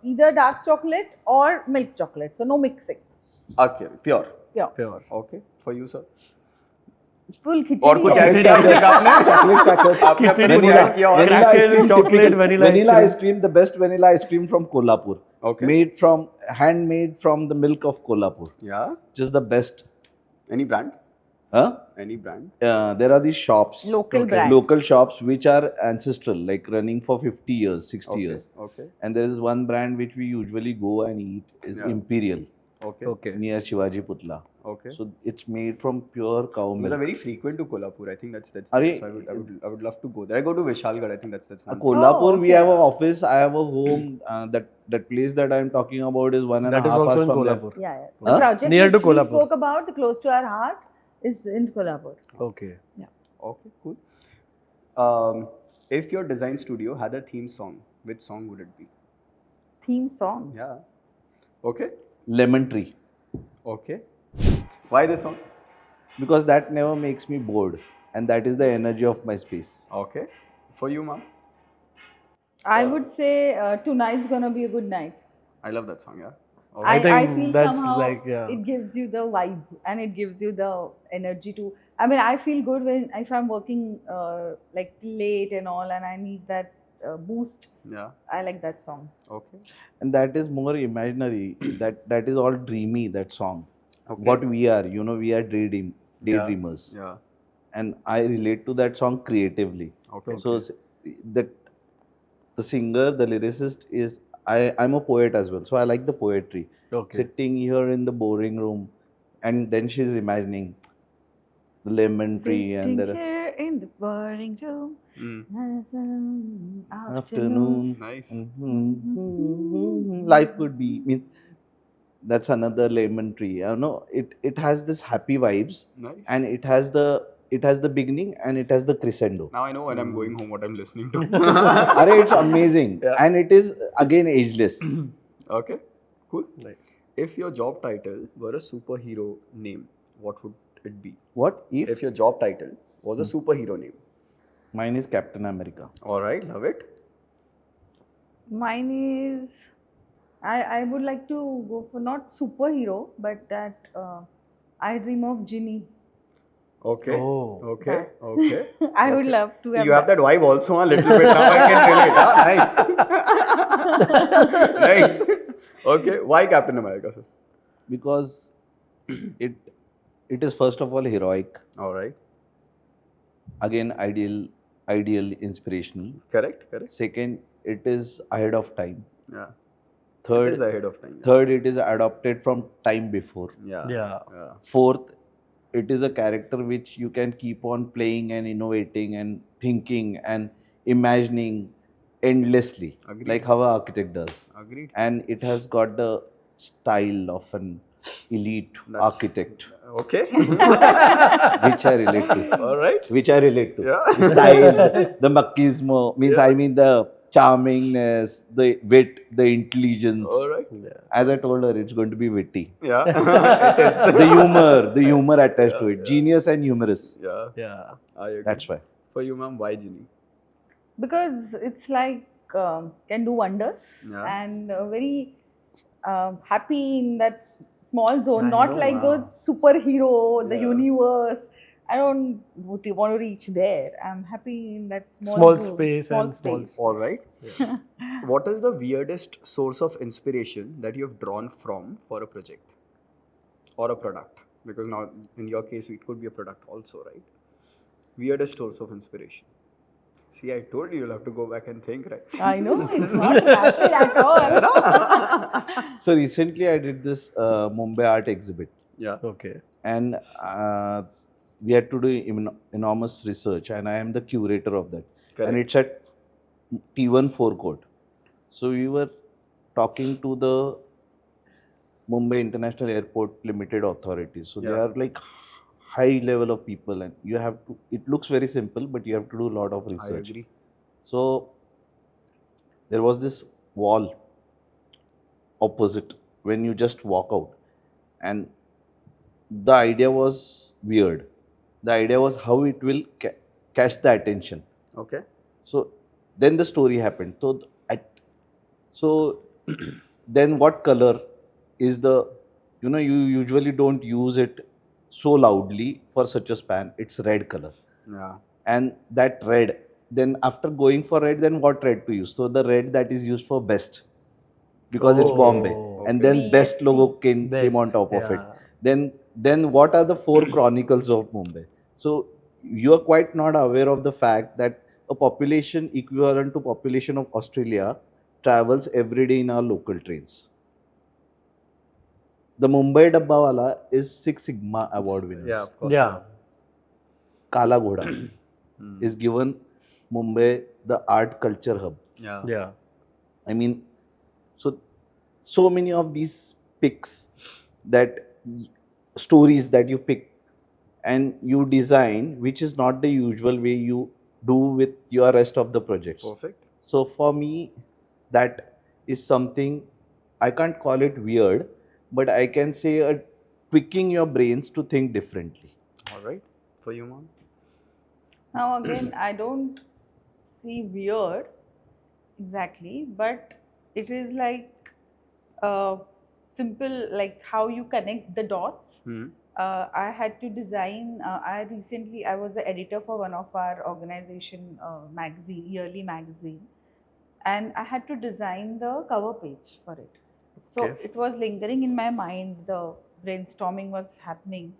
either dark chocolate or milk chocolate. So no mixing. Okay. Pure. Pure. Okay. For you, sir. Full खिचड़ी. और कुछ है. Add किया आपने? Chocolate crackers. आपने अपने खिचड़ी कुछ बोला. Add किया और Vanilla ice cream, chocolate, typical. vanilla ice Vanilla cream. ice cream, the best vanilla ice cream from Kolhapur. Okay. Handmade from the milk of Kolhapur. Yeah. Just the best. Any brand? Huh? Any brand? There are these shops. Local brand. Local shops which are ancestral, like running for 50 years, 60 Okay. years. Okay. And there is one brand which we usually go and eat is Yeah. Imperial Okay. Okay. near Shivaji Putla. Okay. So it's made from pure cow We are milk. very frequent to Kolhapur. I think that's Are so I would love to go there. I go to Vishalgarh. I think that's one. Kolhapur, Oh, we okay. have an office. I have a home. That place that I am talking about is 1.5 That is hours also in from there. Kolhapur. Yeah. Huh? The project Near to which we Kolhapur. spoke about, the close to our heart, is in Kolhapur. Okay. Okay. Cool. If your design studio had a theme song, which song would it be? Theme song. Yeah. Okay. Lemon Tree. Okay. Why this song? Because that never makes me bored. And that is the energy of my space. Okay. For you, ma'am? I would say tonight's gonna be a good night. I love that song. Yeah. I Okay. think feel that's somehow like, yeah. it gives you the vibe and it gives you the energy to. I mean, I feel good if I'm working like late and all, and I need that boost. Yeah. I like that song. Okay. And that is more imaginary. that is all dreamy, that song. Okay. What we are, we are daydreamers. Yeah. And I relate to that song creatively. Okay. So that the singer, the lyricist is I'm a poet as well, so I like the poetry. Okay. Sitting here in the boring room, and then she's imagining the lemon tree and Sitting the here in the boring room as an afternoon. Nice. Life could be means that's another lemon tree. You know, it has this happy vibes, Nice. and it has the beginning and it has the crescendo. Now I know when I'm going home what I'm listening to. Arey, it's amazing, Yeah. and it is again ageless. Okay, cool. Nice. If your job title were a superhero name, what would it be? What if If your job title was a superhero name. mine is Captain America? All right, love it. Mine is, I would like to go for not superhero, but that I dream of Ginny. Okay. Oh. Okay. Okay. I would Okay. love to have You have that vibe also a little bit. Now I can relate. Huh? Nice. Nice. Okay. Why Captain America, sir? Because it is first of all heroic, All right. again ideal, inspirational. Correct. Correct. Second, it is ahead of time. Yeah. Third, It is ahead of time. third, it is adopted from time before. Yeah. Yeah. Yeah. Fourth, it is a character which you can keep on playing and innovating and thinking and imagining endlessly, Agreed. like how an architect does. Agreed. And it has got the style of an elite That's- architect, Okay. which I relate to. All right. Which I relate to. Yeah. The style, the machismo, means Yeah. I mean the charmingness, the wit, the intelligence. All right. Yeah. As I told her, it's going to be witty. Yeah. It is. The humor attached to Yeah, it. yeah. Genius and humorous. Yeah. Yeah. I agree. That's why. For you, ma'am, why Ginny? Because it's like can do wonders Yeah. and very happy in that small zone, I not know, like wow. those superhero, the Yeah. universe. I don't want to reach there. I'm happy in that Small zone, space and small space. All right. Yeah. What is the weirdest source of inspiration that you have drawn from for a project or a product? Because now, in your case, it could be a product also, right? Weirdest source of inspiration. See, I told you you'll have to go back and think, right? I know, it's not rapid at all. So recently I did this Mumbai art exhibit, Yeah. Okay. and we had to do enormous research, and I am the curator of that. Correct. And it's at T1 forecourt. So we were talking to the Mumbai International Airport Limited Authority. So they Yeah. are like high level of people, and you have to, it looks very simple, but you have to do a lot of I research. agree. So there was this wall opposite when you just walk out, and the idea was weird. The idea was how it will catch the attention. Okay. So then the story happened. So then what color is the, you usually don't use it so loudly for such a span. It's red color. Yeah. And that red, then after going for red, then what red to use? So the red that is used for best, because it's Oh, Bombay. And then okay. best logo came Best, on top of it. yeah. Then what are the four chronicles of Mumbai? So you are quite not aware of the fact that a population equivalent to population of Australia travels every day in our local trains. The Mumbai Dabbawala is Six Sigma award winners. Yeah, of course. Yeah. Kala Ghoda Hmm. is given Mumbai the art culture hub. Yeah. Yeah. I mean, so many of these picks, that stories that you pick and you design, which is not the usual way you do with your rest of the projects. Perfect. So for me, that is something, I can't call it weird, but I can say tweaking your brains to think differently. All right. For you, ma'am? Now again, I don't see weird exactly, but it is like simple, like how you connect the dots. Hmm. I had to design. I was the editor for one of our organization magazine, yearly magazine, and I had to design the cover page for it. So Okay. it was lingering in my mind. The brainstorming was happening,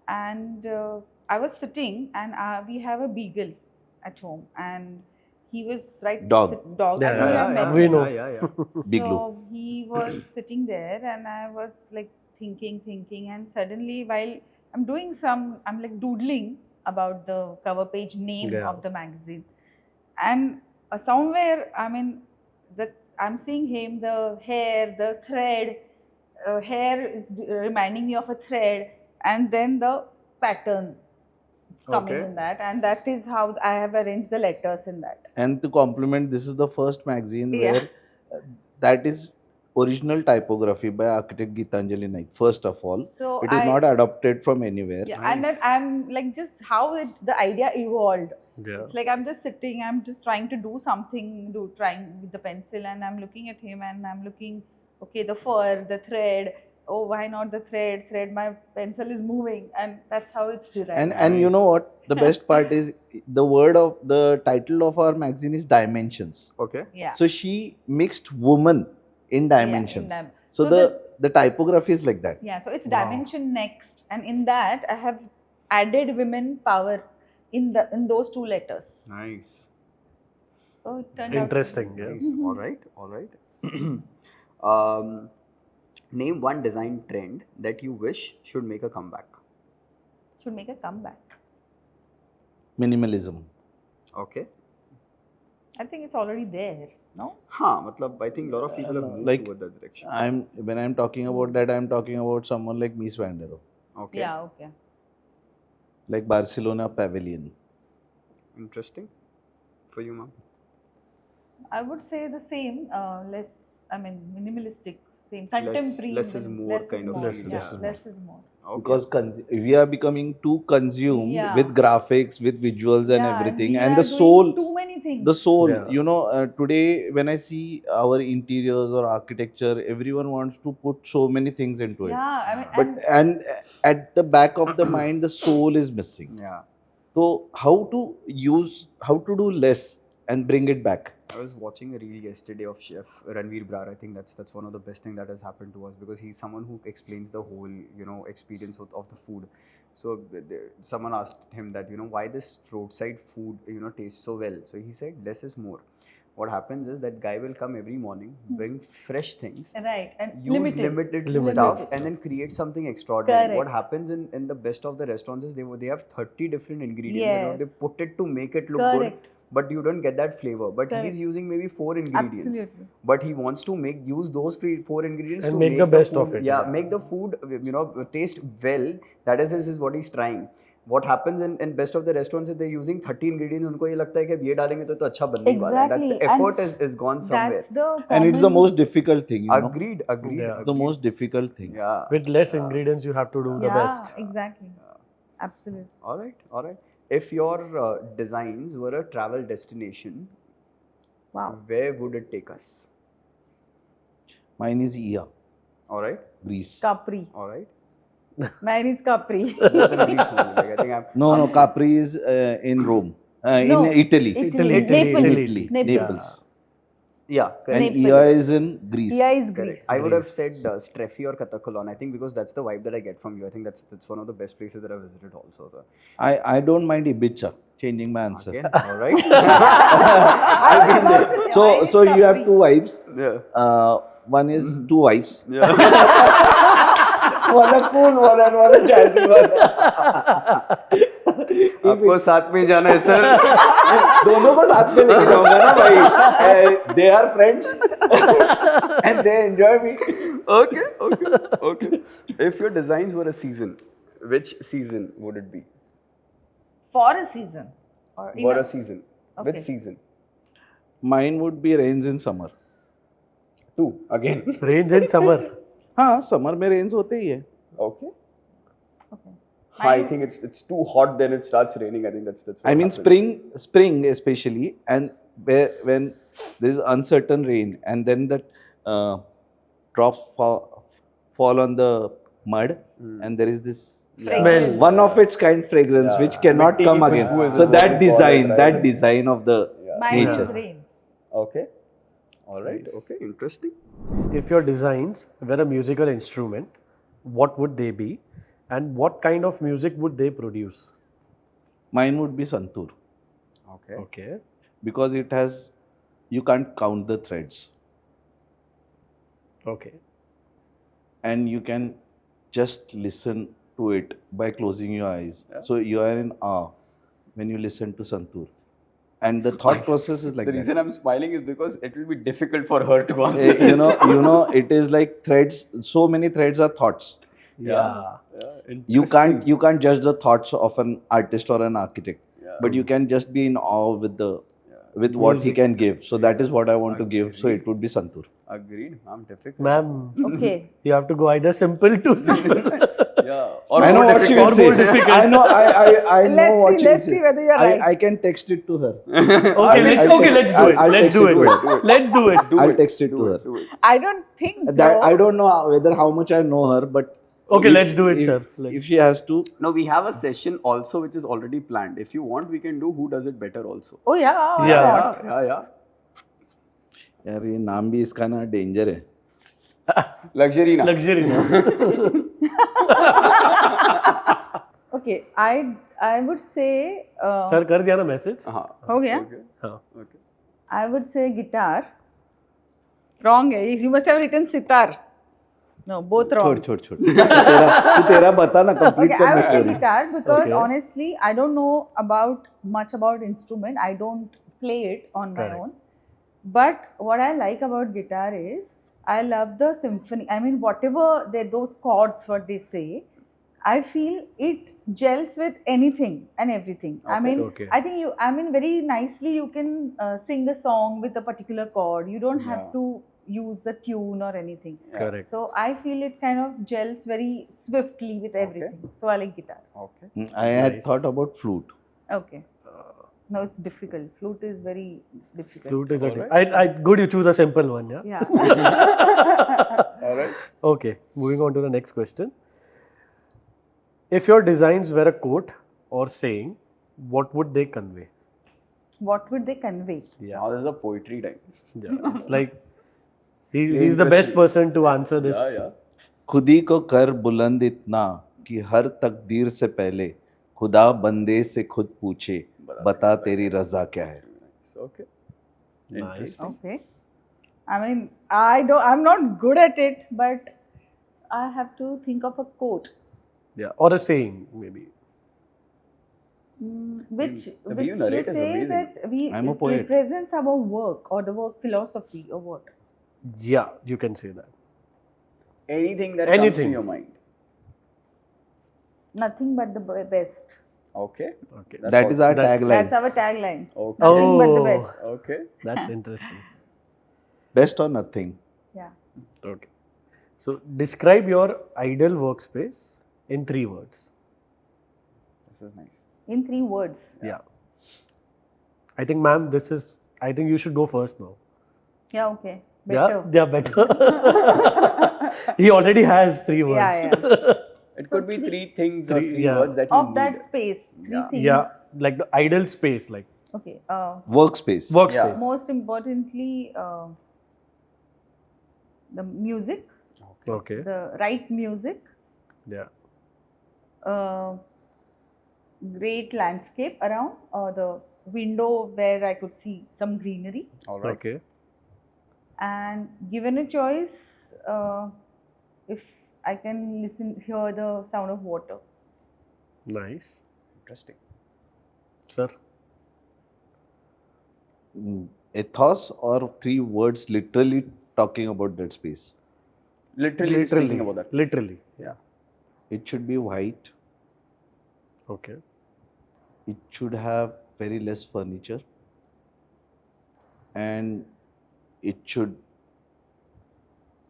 and I was sitting, and we have a beagle at home, and he was right. Dog. Dog. Yeah, I know you have met we him. know. Big So Lou. he was sitting there, and I was like thinking, and suddenly while I'm like doodling about the cover page name Yeah. of the magazine, and somewhere, I mean, that I'm seeing him, the hair, the thread, hair is reminding me of a thread, and then the pattern is coming Okay. in that, and that is how I have arranged the letters in that. And to compliment, this is the first magazine Yeah. where that is original typography by architect Geetanjali Naik. First of all, So it is not adopted from anywhere. Yeah, and then Nice. I'm like just how the idea evolved. Yeah. It's like I'm just sitting, I'm just trying to do something, trying with the pencil, and I'm looking at him, and I'm looking, okay, the fur, the thread. Oh, why not the thread? Thread, my pencil is moving, and that's how it's derived. And you know what? The best part is the title of our magazine is Dimensions. Okay. Yeah. So she mixed woman in dimensions. Yeah, so the typography is like that. Yeah, so it's Wow. dimension next, and in that I have added women power in those two letters. Nice. So it turned out Interesting. Yeah. Nice. All right. All right. Name one design trend that you wish should make a comeback. should make a comeback. Minimalism. Okay. I think it's already there. No. Matlab, I think a lot of people have moved Like, toward that direction. When I'm talking about that, I'm talking about someone like Miss Vandero, Okay. Yeah. Okay. like Barcelona Pavilion. Interesting. For you, ma'am. I would say the same. Less. I mean, minimalistic. Same. Contemporary. less is more kind of Less, feel, yeah, yeah. less is more. Okay. Because we are becoming too consumed Yeah. with graphics, with visuals and Yeah, everything, we and are the doing soul, Too many things. the soul. Yeah. Today when I see our interiors or architecture, everyone wants to put so many things into it. Yeah. I mean, But and at the back of the mind, the soul is missing. Yeah. So how to do less and bring it back? I was watching a reel yesterday of Chef Ranveer Brar. I think that's one of the best things that has happened to us, because he's someone who explains the whole experience of the food. So someone asked him that why this roadside food tastes so well. So he said less is more. What happens is that guy will come every morning, bring fresh things, right, and use limited Limited. stuff, and then create something extraordinary. Correct. What happens in the best of the restaurants is they have 30 different ingredients. Yes. They put it to make it look Correct. good, but you don't get that flavor. But Correct. he's using maybe 4 ingredients. Absolutely. But he wants to use those 4 ingredients And to make the best food, of it. Yeah, make the food taste well. That is what he's trying. What happens in best of the restaurants is they're using 30 ingredients. उनको ये लगता है कि ये डालेंगे तो अच्छा बनने वाला है. That's the Exactly. effort And is gone somewhere. That's the And it's the common- most difficult thing. Agreed. Yeah. The agreed. most difficult thing. Yeah. With less ingredients, you have to do the yeah, best. Exactly. Absolutely. All right. If your designs were a travel destination, Wow. where would it take us? Mine is Ia, All right. Greece. Capri. All right. Mine is Capri. Both in Greece only. Like, I think No, Capri is in Rome, No, in Italy. Italy. Naples. Naples. Yeah. Correct. And Naples. Ia is in Greece. Ia is Correct. Greece. I would have Greece. said Streffi or Katakulon. I think because that's the vibe that I get from you. I think that's one of the best places that I've visited also. So. I don't mind Ibiza. Changing my answer. Again, all right. I've been there. So you have two vibes. Yeah. One is two wives. Yeah. One a cool one and one a jazzy one. आपको साथ में जाना है sir. दोनों को साथ में लेके जाऊंगा ना भाई. They are friends and they enjoy me. Okay. If your designs were a season, which season would it be? For a season. Or in For a season. Okay. Which season? Mine would be rains in summer. 2 again. Rains in summer. हाँ summer में rains होते ही है. Okay. Okay. I think it's too hot, then it starts raining. I think that's what I mean happens. spring especially, and when there is uncertain rain and then that drops fall on the mud and there is this Smell. one of its kind fragrance Yeah. which cannot Mitti come ki again. khushboo is So what that we call it, design, right? that design of the Mine nature. is rain. Okay. All right. Nice. Okay. Interesting. If your designs were a musical instrument, what would they be? And what kind of music would they produce? Mine would be Santur, Okay. Okay. because you can't count the threads, Okay. and you can just listen to it by closing your eyes. Yeah. So you are in awe when you listen to Santur. And the thought process is like The that. reason I'm smiling is because it will be difficult for her to answer. You know, it is like threads. So many threads are thoughts. Yeah. You can't judge the thoughts of an artist or an architect, but you can just be in awe with what he Music. can give. So that is what I want to give. So it would be Santur. Agreed. I'm difficult. Ma'am, Okay. you have to go either simple to simple. Yeah. Or I know more what she difficult. will say. more difficult. I know. I know what she will Let's say. see whether you're right. I can text it to her. Okay, let's do it. I'll Let's text do it to her. it. Let's do it. I'll text it to her. Do it. I don't think That I though. don't know whether how much I know her, but Okay, if- let's do it, if- sir. Let's. If she has to, No, we have a session also which is already planned. If you want, we can do who does it better also. Oh yeah. why Yeah. not? Yeah. यार ये नाम भी इसका ना danger है. Luxury na. Luxury now. Okay. I would say. Sir कर दिया ना मैसेज? हाँ. हो गया? Okay. हाँ. Okay. I would say guitar. Wrong है. You must have written sitar. No, both wrong. छोड़. तू तेरा बता ना, complete Okay, कर I ना would say story. guitar because Okay. honestly, I don't know much about instrument. I don't play it on my Correct. own. But what I like about guitar is I love the symphony. I mean, whatever those chords, what they say, I feel it gels with anything and everything. I Okay. mean, Okay. I think very nicely you can sing the song with a particular chord. You don't have Yeah. to use the tune or anything. Yeah. Correct. So I feel it kind of gels very swiftly with everything. So I like guitar. Okay. I had Nice. thought about flute. Okay. No, it's difficult. Flute is very difficult. Flute is a Alright. I good you choose a simple one, yeah? Yeah. All right. Okay, moving on to the next question. If your designs were a quote or saying, what would they convey? What would they convey? Yeah. Now this is a poetry time. Yeah. It's like he's the best person to answer this. Yeah. खुद ही को कर बुलंद इतना कि हर तकदीर से पहले खुदा बंदे से खुद पूछे बता तेरी रजा क्या है. Okay. Nice. Interesting. Okay. I mean, I'm not good at it, but I have to think of a quote. Yeah. Or a saying, maybe. Which The way you you narrate is say amazing. that I'm a it poet. represents our work or the work philosophy or what? Yeah, you can say that. Anything that comes to Anything. your mind. Nothing but the best. Okay. Okay. That's That is our That's- tagline. That's our tagline. Okay. Nothing but the Oh. best. Okay. That's interesting. Best or nothing. Yeah. Okay. So describe your ideal workspace in 3 words. This is nice. In 3 words. Yeah. I think, ma'am, I think you should go first now. Yeah, okay. Better. Yeah, better. He already has 3 words. Yeah. It could be 3 things or 3 yeah. words that you Of that need. space. 3 Yeah. things. Yeah, like the ideal space, like Okay. Workspace. workspace. Most importantly, the music, Okay. the right music, Yeah. great landscape around, the window where I could see some greenery. All right. Okay. And given a choice, if I can hear the sound of water. Nice. Interesting. Sir. Ethos or 3 words literally talking about that space. Literally speaking about that. Literally. Yeah. It should be white. Okay. It should have very less furniture. And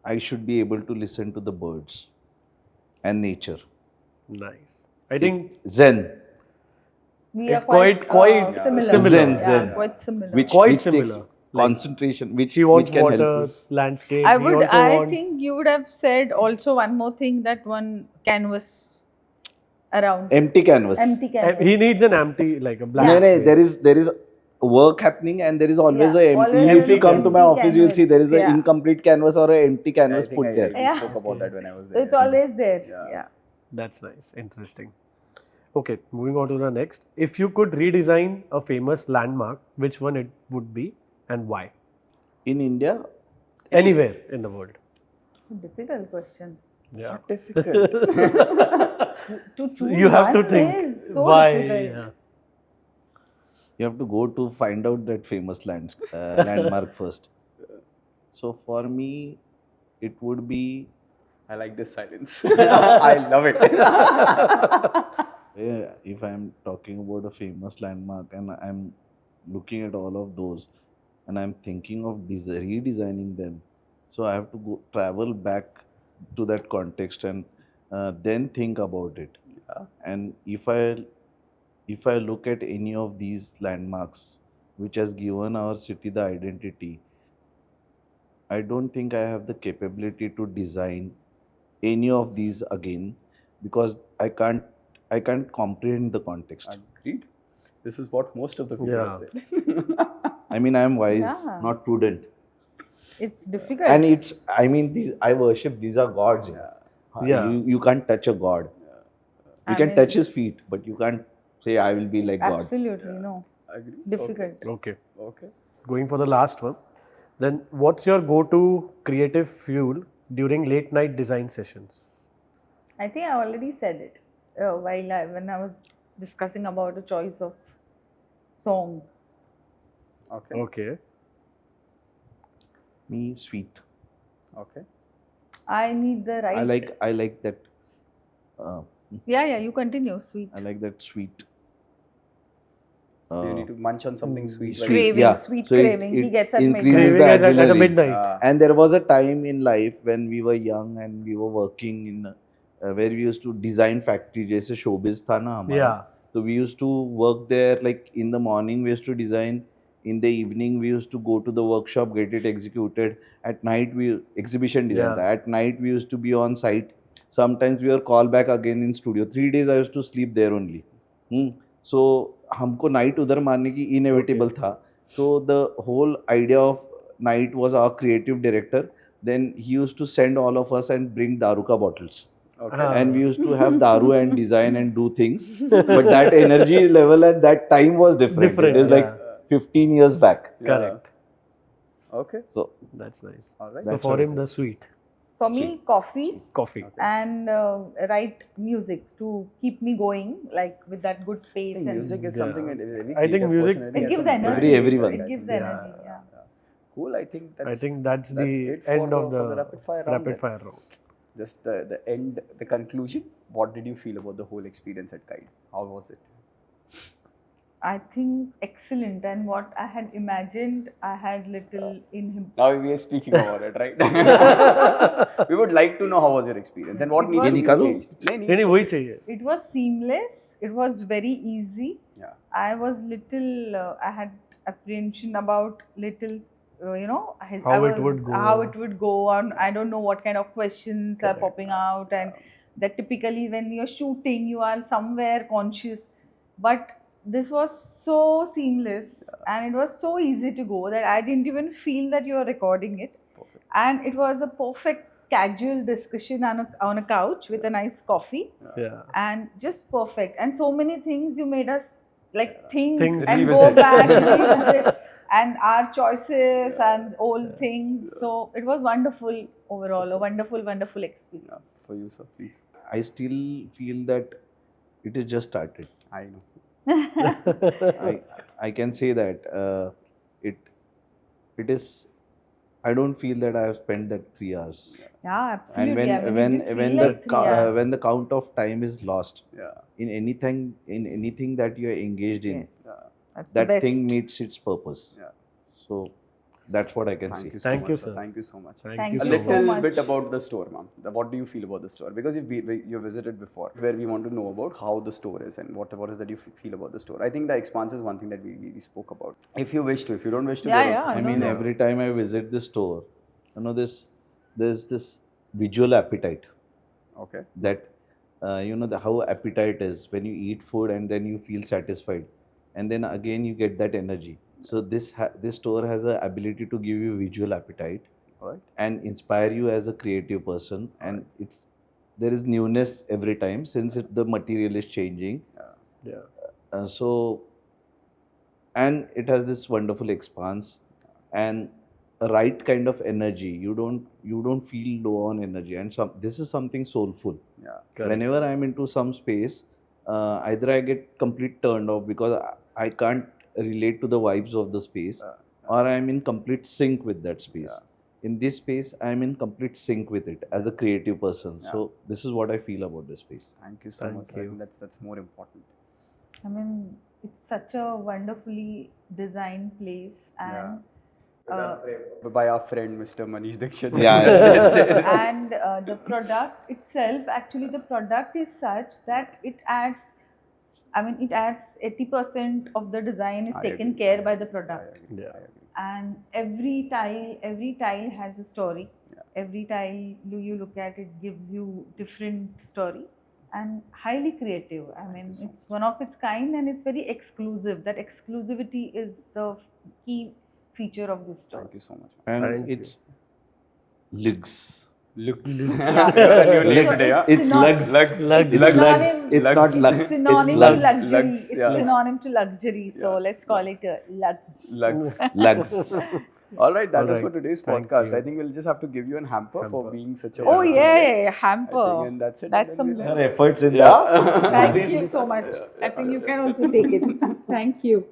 I should be able to listen to the birds and nature. Nice. I think Zen. We It are quite quite, similar. similar. Zen, Yeah, Zen. quite similar. Quite which takes similar. Like, concentration, which she wants can water, help you. landscape. I he also wants, think you would have said also one more thing, that one canvas around. Empty canvas. Empty canvas. He needs an empty, like a blank No, space. there is work happening and there is always Yeah, a empty. always If you an come to my empty office, you will see there is an canvas, yeah. incomplete canvas or an empty I canvas think put there. we Yeah. spoke about that when I was So there. it's always there. Yeah. Yeah. That's nice. Interesting. Okay, moving on to the next. If you could redesign a famous landmark, which one it would be and why? In India, Anywhere in the world. Difficult question. Yeah. Not difficult. To choose You have to one think is so why. difficult. Yeah. you have to go to find out that famous landmark first. So for me, it would be, I like this silence. I love it. if I'm talking about a famous landmark and I'm looking at all of those and I'm thinking of redesigning them, so I have to go travel back to that context and then think about it. Yeah. And if I look at any of these landmarks which has given our city the identity, I don't think I have the capability to design any of these again because I can't comprehend the context. Agreed. This is what most of the people have said. I mean, I am wise, Yeah. not prudent. It's difficult. And I worship, these are gods. Yeah. You can't touch a god. You I can mean, touch his feet, but you can't say I will be like God. absolutely no. Agree. Difficult. Okay. Okay. Going for the last one. Then, what's your go-to creative fuel during late night design sessions? I think I already said it when I was discussing about a choice of song. Okay. Okay. Me, sweet. Okay. I need the right. I like that. Yeah, you continue. Sweet. I like that sweet. So you need to munch on something sweet. Sweet, Craving, yeah. sweet So it- craving. He it gets at increases midnight. the Craving at adrenaline. midnight. And there was a time in life when we were young and we were working in where we used to design factory. जैसे showbiz था ना हमारा. Yeah. So we used to work there like in the morning we used to design. In the evening we used to go to the workshop, get it executed. At night we exhibition design Yeah. था. At night we used to be on site. Sometimes we were called back again in studio. 3 days I used to sleep there only. So हमको night उधर मारने की inevitable था. So the whole idea of night was our creative director. Then he used to send all of us and bring daruka bottles. Okay. And we used to have daru and design and do things. But that energy level at that time was different. Different, It is like 15 years back. Correct. Okay. So That's nice. All right. So That's for what him, it the is. sweet For me, coffee coffee. and right music to keep me going, like with that good I pace. think And music is Yeah. something. Every I think creative music- person, I think, it has gives some good energy. everyone. It gives Yeah. energy. Yeah. Cool. I think that's. I think that's the it for end of for the rapid fire round. rapid then. fire round. Just the end, the conclusion. What did you feel about the whole experience at KYAD? How was it? I think excellent. And what I had imagined, I had little in him. Now we are speaking about it, right? We would like to know how was your experience and what It needs to was- be ये निकालो? changed. नहीं, नहीं वही चाहिए. It was seamless. It was very easy. Yeah. I was little. I had apprehension about little. How it would go. How it would go on. I don't know what kind of questions are Correct. popping out, and that typically when you're shooting, you are somewhere conscious. But this was so seamless, and it was so easy to go that I didn't even feel that you were recording it. Perfect. And it was a perfect casual discussion on a couch with a nice coffee. Yeah. And just perfect, and so many things you made us like think Think, and revisit. go back and revisit and our choices and all things. So it was wonderful overall, a wonderful experience. Yeah, for you, sir, please. I still feel that it is just started. I know. I can say that it is. I don't feel that I have spent that 3 hours. Yeah, absolutely. And I mean, it didn't feel like 3 hours. when the count of time is lost Yeah. in anything that you are engaged in, Yes, that's the that best. thing meets its purpose. Yeah. So that's what I can Thank say. you so Thank much. you, sir. sir. Thank you so much. Thank Thank you A you so so little much. much. bit about the store, ma'am. What do you feel about the store? Because you visited before, where we want to know about how the store is and what is that you feel about the store. I think the expanse is one thing that we spoke about. If you wish to, if you don't wish to, Yeah, we're yeah, also I fine. no, mean, no. every time I visit the store, there's this visual appetite Okay. that how appetite is when you eat food and then you feel satisfied, and then again you get that energy. So this store has a ability to give you visual appetite All right. and inspire you as a creative person, and there is newness every time since the material is changing. Yeah. So, and it has this wonderful expanse and a right kind of energy. You don't feel low on energy, and this is something soulful. Yeah. Correct. Whenever I'm into some space, either I get complete turned off because I can't relate to the vibes of the space, or I'm in complete sync with that space. In this space, I'm in complete sync with it as a creative person. So this is what I feel about this space. Thank you so much. I think that's more important. I mean, it's such a wonderfully designed place, and by our friend Mr. Manish Dixit. and the product itself, actually the product is such that it adds, I mean, it adds 80% of the design is taken care by the product. And every tile has a story. Every tile you look at, it gives you different story, and highly creative. I mean, it's one of its kind, and it's very exclusive. That exclusivity is the key feature of this store. Thank you so much. And it's Luxe. Luxe. It's Luxe. It's not Lux. Synonym It's to luxury. Lux, It's synonym to luxury. So let's call it a Luxe. Luxe. All right, that was All for right. today's Thank podcast. you. I think we'll just have to give you a hamper for being such a Oh wonderful yeah, guest. hamper. I think, and that's it. That's some. Her efforts in that. Thank you so much. I think you can also take it. Thank you.